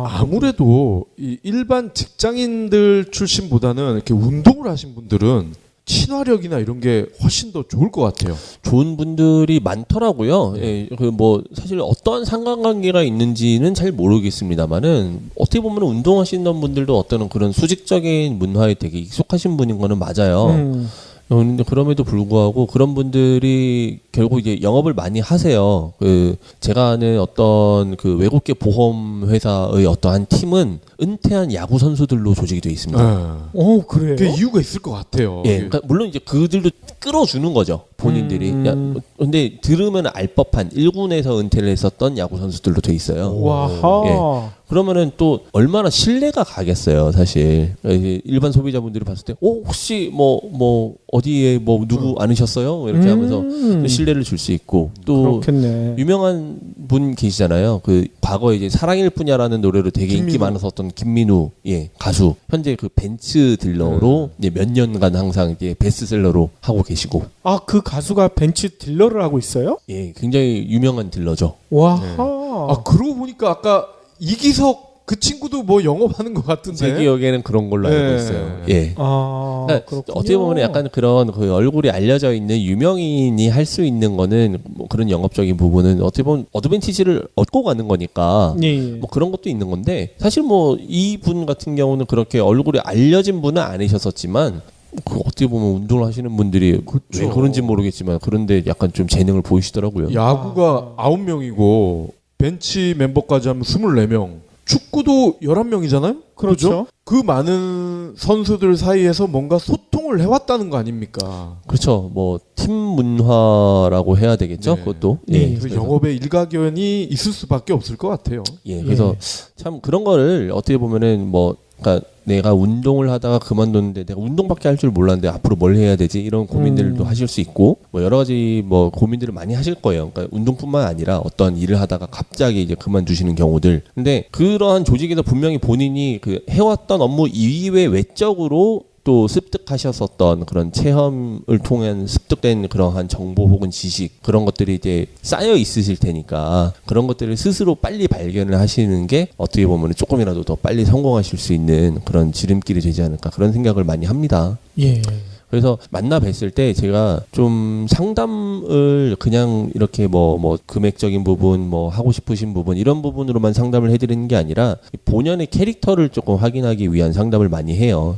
아무래도 이 일반 직장인들 출신보다는 이렇게 운동을 하신 분들은 친화력이나 이런 게 훨씬 더 좋을 것 같아요. 좋은 분들이 많더라고요. 예, 그 뭐 사실 어떠한 상관관계가 있는지는 잘 모르겠습니다만은 어떻게 보면 운동하시는 분들도 어떤 그런 수직적인 문화에 되게 익숙하신 분인 거는 맞아요. 근데 그럼에도 불구하고 그런 분들이 결국 이제 영업을 많이 하세요. 그 제가 아는 어떤 그 외국계 보험 회사의 어떠한 팀은 은퇴한 야구 선수들로 조직이 되어 있습니다. 오, 그래요? 그 이유가 있을 것 같아요. 예, 그러니까 물론 이제 그들도 끌어주는 거죠, 본인들이. 야, 근데 들으면 알 법한 1군에서 은퇴를 했었던 야구 선수들로 돼 있어요. 와하. 예. 그러면은 또 얼마나 신뢰가 가겠어요, 사실. 일반 소비자분들이 봤을 때, 혹시 뭐 어디에 뭐 누구 아니셨어요? 이렇게 하면서 신뢰를 줄 수 있고, 또 그렇겠네. 유명한 분 계시잖아요. 그 과거에 이제 사랑일 뿐이야라는 노래로 되게 인기 많았었던 김민우, 예, 가수. 현재 그 벤츠 딜러로 이제 몇 년간 항상 이제 베스트셀러로 하고 계시고. 아, 그 가수가 벤츠 딜러를 하고 있어요? 예, 굉장히 유명한 딜러죠. 와하. 그러고 보니까 아까 이기석 그 친구도 뭐 영업하는 것 같은데. 제 기억에는 그런 걸로 알고 있어요. 예. 아, 그러니까 그렇군요. 어떻게 보면 약간 그런 그 얼굴이 알려져 있는 유명인이 할 수 있는 거는 뭐 그런 영업적인 부분은 어떻게 보면 어드밴티지를 얻고 가는 거니까 예, 예. 뭐 그런 것도 있는 건데, 사실 뭐 이분 같은 경우는 그렇게 얼굴이 알려진 분은 아니셨었지만 그 어떻게 보면 운동을 하시는 분들이 왜 그런지 모르겠지만 그런데 약간 좀 재능을 보이시더라고요. 야구가 9명이고 벤치 멤버까지 하면 24명. 축구도 11명이잖아요? 그렇죠. 그 많은 선수들 사이에서 뭔가 소통을 해왔다는 거 아닙니까? 그렇죠. 뭐 팀 문화라고 해야 되겠죠. 네. 그것도. 네. 그래서 영업에 일가견이 있을 수밖에 없을 것 같아요. 예. 그래서 참 그런 거를 어떻게 보면은 뭐 그러니까 내가 운동을 하다가 그만뒀는데 내가 운동밖에 할 줄 몰랐는데 앞으로 뭘 해야 되지, 이런 고민들도 하실 수 있고 뭐 여러 가지 뭐 고민들을 많이 하실 거예요. 그러니까 운동뿐만 아니라 어떤 일을 하다가 갑자기 이제 그만두시는 경우들. 근데 그러한 조직에서 분명히 본인이 그 해왔던 업무 이외 외적으로 또 습득하셨었던 그런 체험을 통한 습득된 그러한 정보 혹은 지식, 그런 것들이 이제 쌓여 있으실 테니까 그런 것들을 스스로 빨리 발견을 하시는 게 어떻게 보면 조금이라도 더 빨리 성공하실 수 있는 그런 지름길이 되지 않을까, 그런 생각을 많이 합니다. 예. 그래서 만나 뵀을 때 제가 좀 상담을 그냥 이렇게 뭐 금액적인 부분, 뭐 하고 싶으신 부분, 이런 부분으로만 상담을 해드리는 게 아니라 본연의 캐릭터를 조금 확인하기 위한 상담을 많이 해요.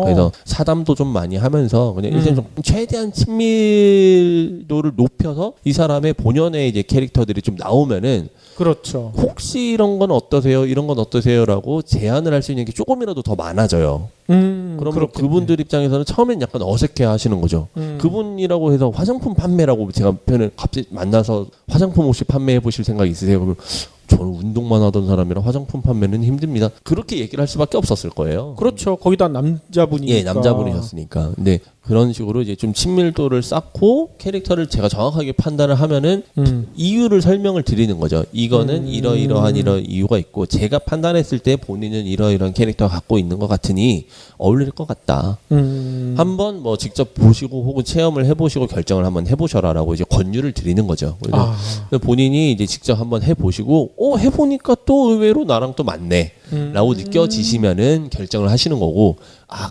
그래서 사담도 좀 많이 하면서 그냥 일단 좀 최대한 친밀도를 높여서 이 사람의 본연의 이제 캐릭터들이 좀 나오면은, 그렇죠. 혹시 이런 건 어떠세요? 이런 건 어떠세요?라고 제안을 할 수 있는 게 조금이라도 더 많아져요. 그러면 그렇겠네. 그분들 입장에서는 처음엔 약간 어색해 하시는 거죠. 그분이라고 해서 화장품 판매라고 제가 표현을 갑자기 만나서 화장품 혹시 판매해 보실 생각 있으세요? 그러면 저 저는 운동만 하던 사람이라 화장품 판매는 힘듭니다. 그렇게 얘기를 할 수밖에 없었을 거예요. 그렇죠. 거기다 남자분이니까. 예, 남자분이셨으니까. 근데 그런 식으로 이제 좀 친밀도를 쌓고 캐릭터를 제가 정확하게 판단을 하면은 이유를 설명을 드리는 거죠. 이거는 이러이러한 이유가 있고 제가 판단했을 때 본인은 이러이러한 캐릭터가 갖고 있는 것 같으니 어울릴 것 같다. 한번 뭐 직접 보시고 혹은 체험을 해보시고 결정을 한번 해보셔라라고 이제 권유를 드리는 거죠. 그래서 본인이 이제 직접 한번 해보시고 해보니까 또 의외로 나랑 또 맞네 라고 느껴지시면은 결정을 하시는 거고,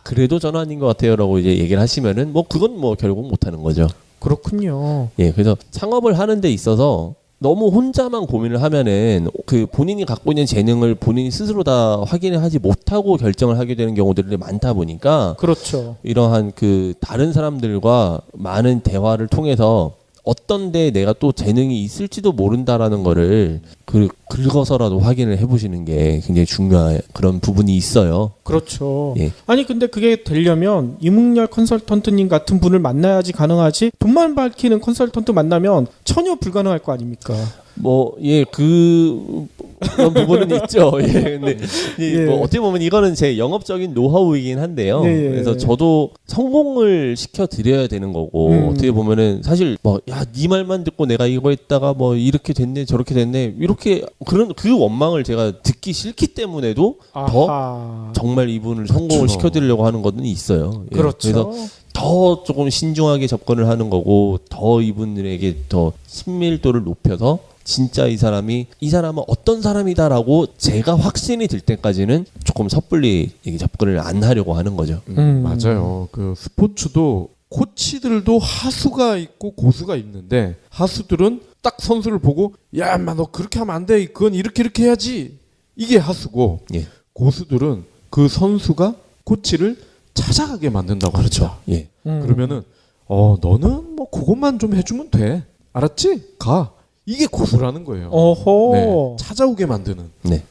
그래도 저는 아닌 것 같아요 라고 이제 얘기를 하시면은 뭐 그건 뭐 결국 못하는 거죠. 그렇군요. 예, 그래서 창업을 하는 데 있어서 너무 혼자만 고민을 하면은 그 본인이 갖고 있는 재능을 본인이 스스로 다 확인을 하지 못하고 결정을 하게 되는 경우들이 많다 보니까, 그렇죠. 이러한 그 다른 사람들과 많은 대화를 통해서 어떤 데에 내가 또 재능이 있을지도 모른다라는 거를 긁어서라도 확인을 해보시는 게 굉장히 중요한 그런 부분이 있어요. 그렇죠. 예. 아니 근데 그게 되려면 이문열 컨설턴트님 같은 분을 만나야지 가능하지, 돈만 밝히는 컨설턴트 만나면 전혀 불가능할 거 아닙니까? 그런 부분은 있죠. 예. 근데 뭐 어떻게 보면 이거는 제 영업적인 노하우이긴 한데요. 그래서 저도 성공을 시켜 드려야 되는 거고, 어떻게 보면은 사실 네 말만 듣고 내가 이거 했다가 뭐 이렇게 됐네 저렇게 됐네 이렇게 그런 그 원망을 제가 듣기 싫기 때문에도 더 정말 이분을 성공을 시켜 드리려고 하는 것은 있어요. 예. 그렇죠. 그래서 더 조금 신중하게 접근을 하는 거고, 더 이분들에게 더 친밀도를 높여서 진짜 이 사람은 어떤 사람이다라고 제가 확신이 들 때까지는 조금 섣불리 접근을 안 하려고 하는 거죠. 맞아요. 그 스포츠도 코치들도 하수가 있고 고수가 있는데, 하수들은 딱 선수를 보고 야, 인마 너 그렇게 하면 안 돼. 그건 이렇게 해야지. 이게 하수고, 예. 고수들은 그 선수가 코치를 찾아가게 만든다고 합니다. 예. 그러면은 너는 뭐 그것만 좀 해주면 돼. 알았지? 가. 이게 고수라는 거예요. 어허. 네, 찾아오게 만드는. 네.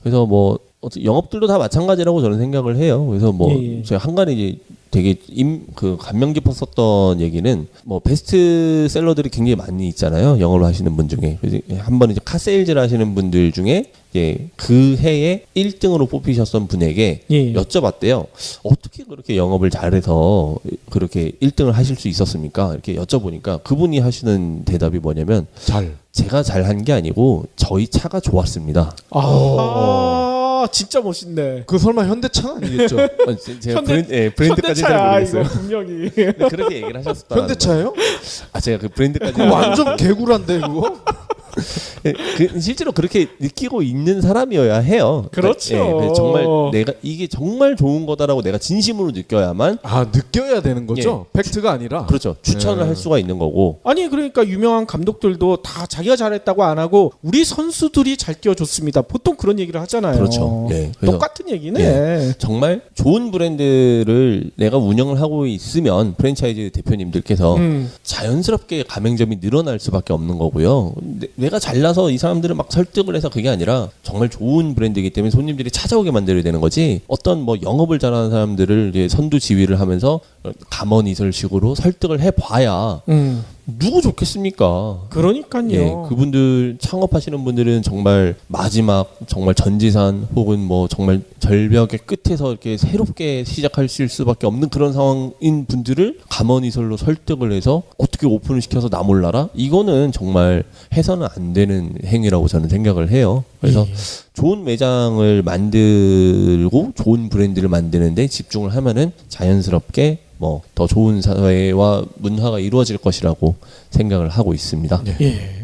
그래서 뭐 영업들도 다 마찬가지라고 저는 생각을 해요. 그래서 제가 한간에 이제 되게 감명 깊었었던 얘기는, 베스트셀러들이 굉장히 많이 있잖아요. 영어를 하시는 분 중에. 그래서 한번 이제 카세일즈를 하시는 분들 중에 이제 그 해에 1등으로 뽑히셨던 분에게 여쭤봤대요. 어떻게 그렇게 영업을 잘해서 그렇게 1등을 하실 수 있었습니까? 이렇게 여쭤보니까 그분이 하시는 대답이 뭐냐면, 제가 잘한 게 아니고 저희 차가 좋았습니다. 진짜 멋있네. 그 설마 현대차는 아니겠죠? 제가 브랜드까지는 잘 모르겠어요. 이거 분명히. 그렇게 얘기를 하셨다. 현대차예요? 제가 그 브랜드까지 완전 개구란데 그거? 실제로 그렇게 느끼고 있는 사람이어야 해요. 그렇죠. 정말 내가 이게 정말 좋은 거다라고 내가 진심으로 느껴야만. 느껴야 되는 거죠? 팩트가 아니라. 그렇죠. 추천을 할 수가 있는 거고. 아니 그러니까 유명한 감독들도 다 자기가 잘했다고 안 하고 우리 선수들이 잘 뛰어줬습니다. 보통 그런 얘기를 하잖아요. 그렇죠. 똑같은 얘기네. 정말 좋은 브랜드를 내가 운영을 하고 있으면 프랜차이즈 대표님들께서 자연스럽게 가맹점이 늘어날 수밖에 없는 거고요. 내가 잘나서 이 사람들을 막 설득을 해서 그게 아니라 정말 좋은 브랜드이기 때문에 손님들이 찾아오게 만들어야 되는 거지, 어떤 영업을 잘하는 사람들을 이제 선두지휘를 하면서 감언이설식으로 설득을 해봐야 누구 좋겠습니까? 그러니까요. 그분들 창업하시는 분들은 정말 마지막 정말 전지산 혹은 정말 절벽의 끝에서 이렇게 새롭게 시작하실 수밖에 없는 그런 상황인 분들을 감언이설로 설득을 해서 어떻게 오픈을 시켜서 나 몰라라? 이거는 정말 해서는 안 되는 행위라고 저는 생각을 해요. 그래서 좋은 매장을 만들고 좋은 브랜드를 만드는데 집중을 하면은 자연스럽게 더 좋은 사회와 문화가 이루어질 것이라고 생각을 하고 있습니다.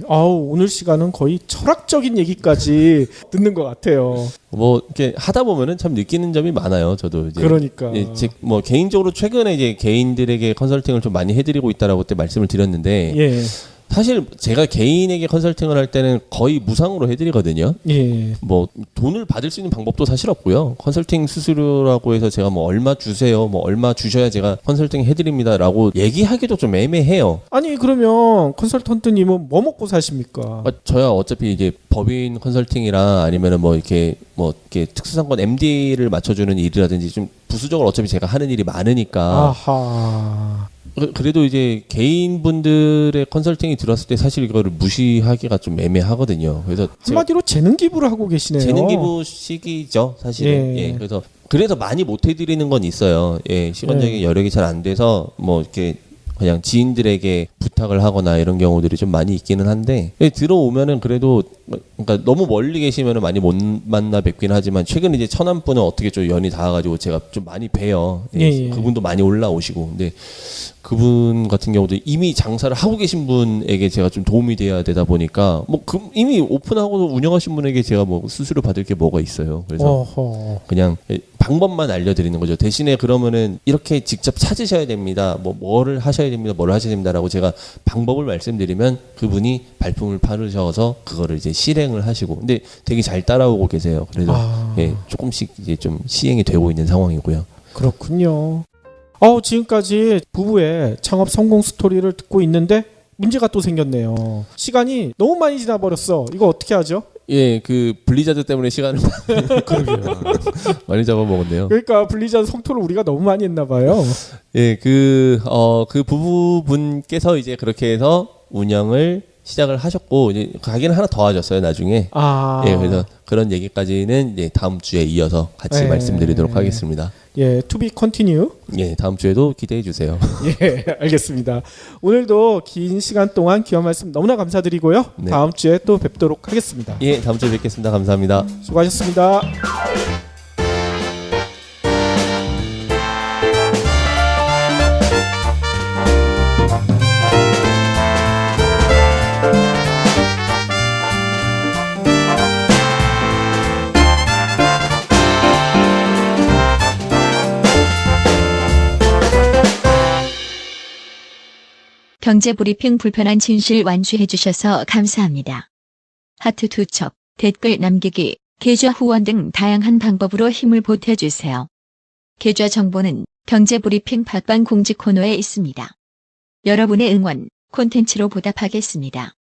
오늘 시간은 거의 철학적인 얘기까지 듣는 것 같아요. 이렇게 하다 보면은 참 느끼는 점이 많아요. 저도 이제. 그러니까. 개인적으로 최근에 이제 개인들에게 컨설팅을 좀 많이 해드리고 있다라고 그때 말씀을 드렸는데. 사실 제가 개인에게 컨설팅을 할 때는 거의 무상으로 해드리거든요. 돈을 받을 수 있는 방법도 사실 없고요. 컨설팅 수수료라고 해서 제가 얼마 주세요, 얼마 주셔야 제가 컨설팅 해드립니다라고 얘기하기도 좀 애매해요. 아니 그러면 컨설턴트님은 뭐 먹고 사십니까? 저야 어차피 이제 법인 컨설팅이라 아니면은 이렇게 특수상권 MD를 맞춰주는 일이라든지 좀 부수적으로 어차피 제가 하는 일이 많으니까. 그래도 이제 개인분들의 컨설팅이 들어왔을 때 사실 이거를 무시하기가 좀 애매하거든요. 그래서 한마디로 재능 기부를 하고 계시네요. 재능 기부식이죠, 사실은. 예. 예. 그래서 많이 못 해드리는 건 있어요. 예, 시간적인 여력이 잘 안 돼서 뭐 이렇게 그냥 지인들에게 부탁을 하거나 이런 경우들이 좀 많이 있기는 한데, 예, 들어오면은 그래도 그러니까 너무 멀리 계시면은 많이 못 만나 뵙긴 하지만 최근 이제 천안 분은 어떻게 좀 연이 닿아가지고 제가 좀 많이 뵈요. 예, 예, 예. 그분도 많이 올라오시고, 근데 그분 같은 경우도 이미 장사를 하고 계신 분에게 제가 좀 도움이 돼야 되다 보니까 뭐 이미 오픈하고 운영하신 분에게 제가 뭐 수수료 받을 게 뭐가 있어요. 그래서 어허. 그냥 방법만 알려드리는 거죠. 대신에 그러면은 이렇게 직접 찾으셔야 됩니다. 뭐를 하셔야 됩니다. 뭐를 하셔야 됩니다라고 제가 방법을 말씀드리면 그분이 발품을 팔으셔서 그거를 이제 실행을 하시고, 근데 되게 잘 따라오고 계세요. 그래서 예, 조금씩 이제 좀 시행이 되고 있는 상황이고요. 그렇군요. 지금까지 부부의 창업 성공 스토리를 듣고 있는데 문제가 또 생겼네요. 시간이 너무 많이 지나버렸어. 이거 어떻게 하죠? 예, 그 블리자드 때문에 시간을 많이 잡아먹었네요. 그러니까 블리자드 성토를 우리가 너무 많이 했나 봐요. 예, 그 부부분께서 이제 그렇게 해서 운영을 시작을 하셨고, 이제 가게는 하나 더 하셨어요, 나중에. 예, 그래서 그런 얘기까지는 이제 다음 주에 이어서 같이 예. 말씀드리도록 하겠습니다. 예, to be continue. 예, 다음 주에도 기대해 주세요. 예, 알겠습니다. 오늘도 긴 시간 동안 귀한 말씀 너무나 감사드리고요. 네. 다음 주에 또 뵙도록 하겠습니다. 예, 다음 주에 뵙겠습니다. 감사합니다. 수고하셨습니다. 경제브리핑 불편한 진실 완주해 주셔서 감사합니다. 하트 투척, 댓글 남기기, 계좌 후원 등 다양한 방법으로 힘을 보태주세요. 계좌 정보는 경제브리핑 팟빵 공지 코너에 있습니다. 여러분의 응원, 콘텐츠로 보답하겠습니다.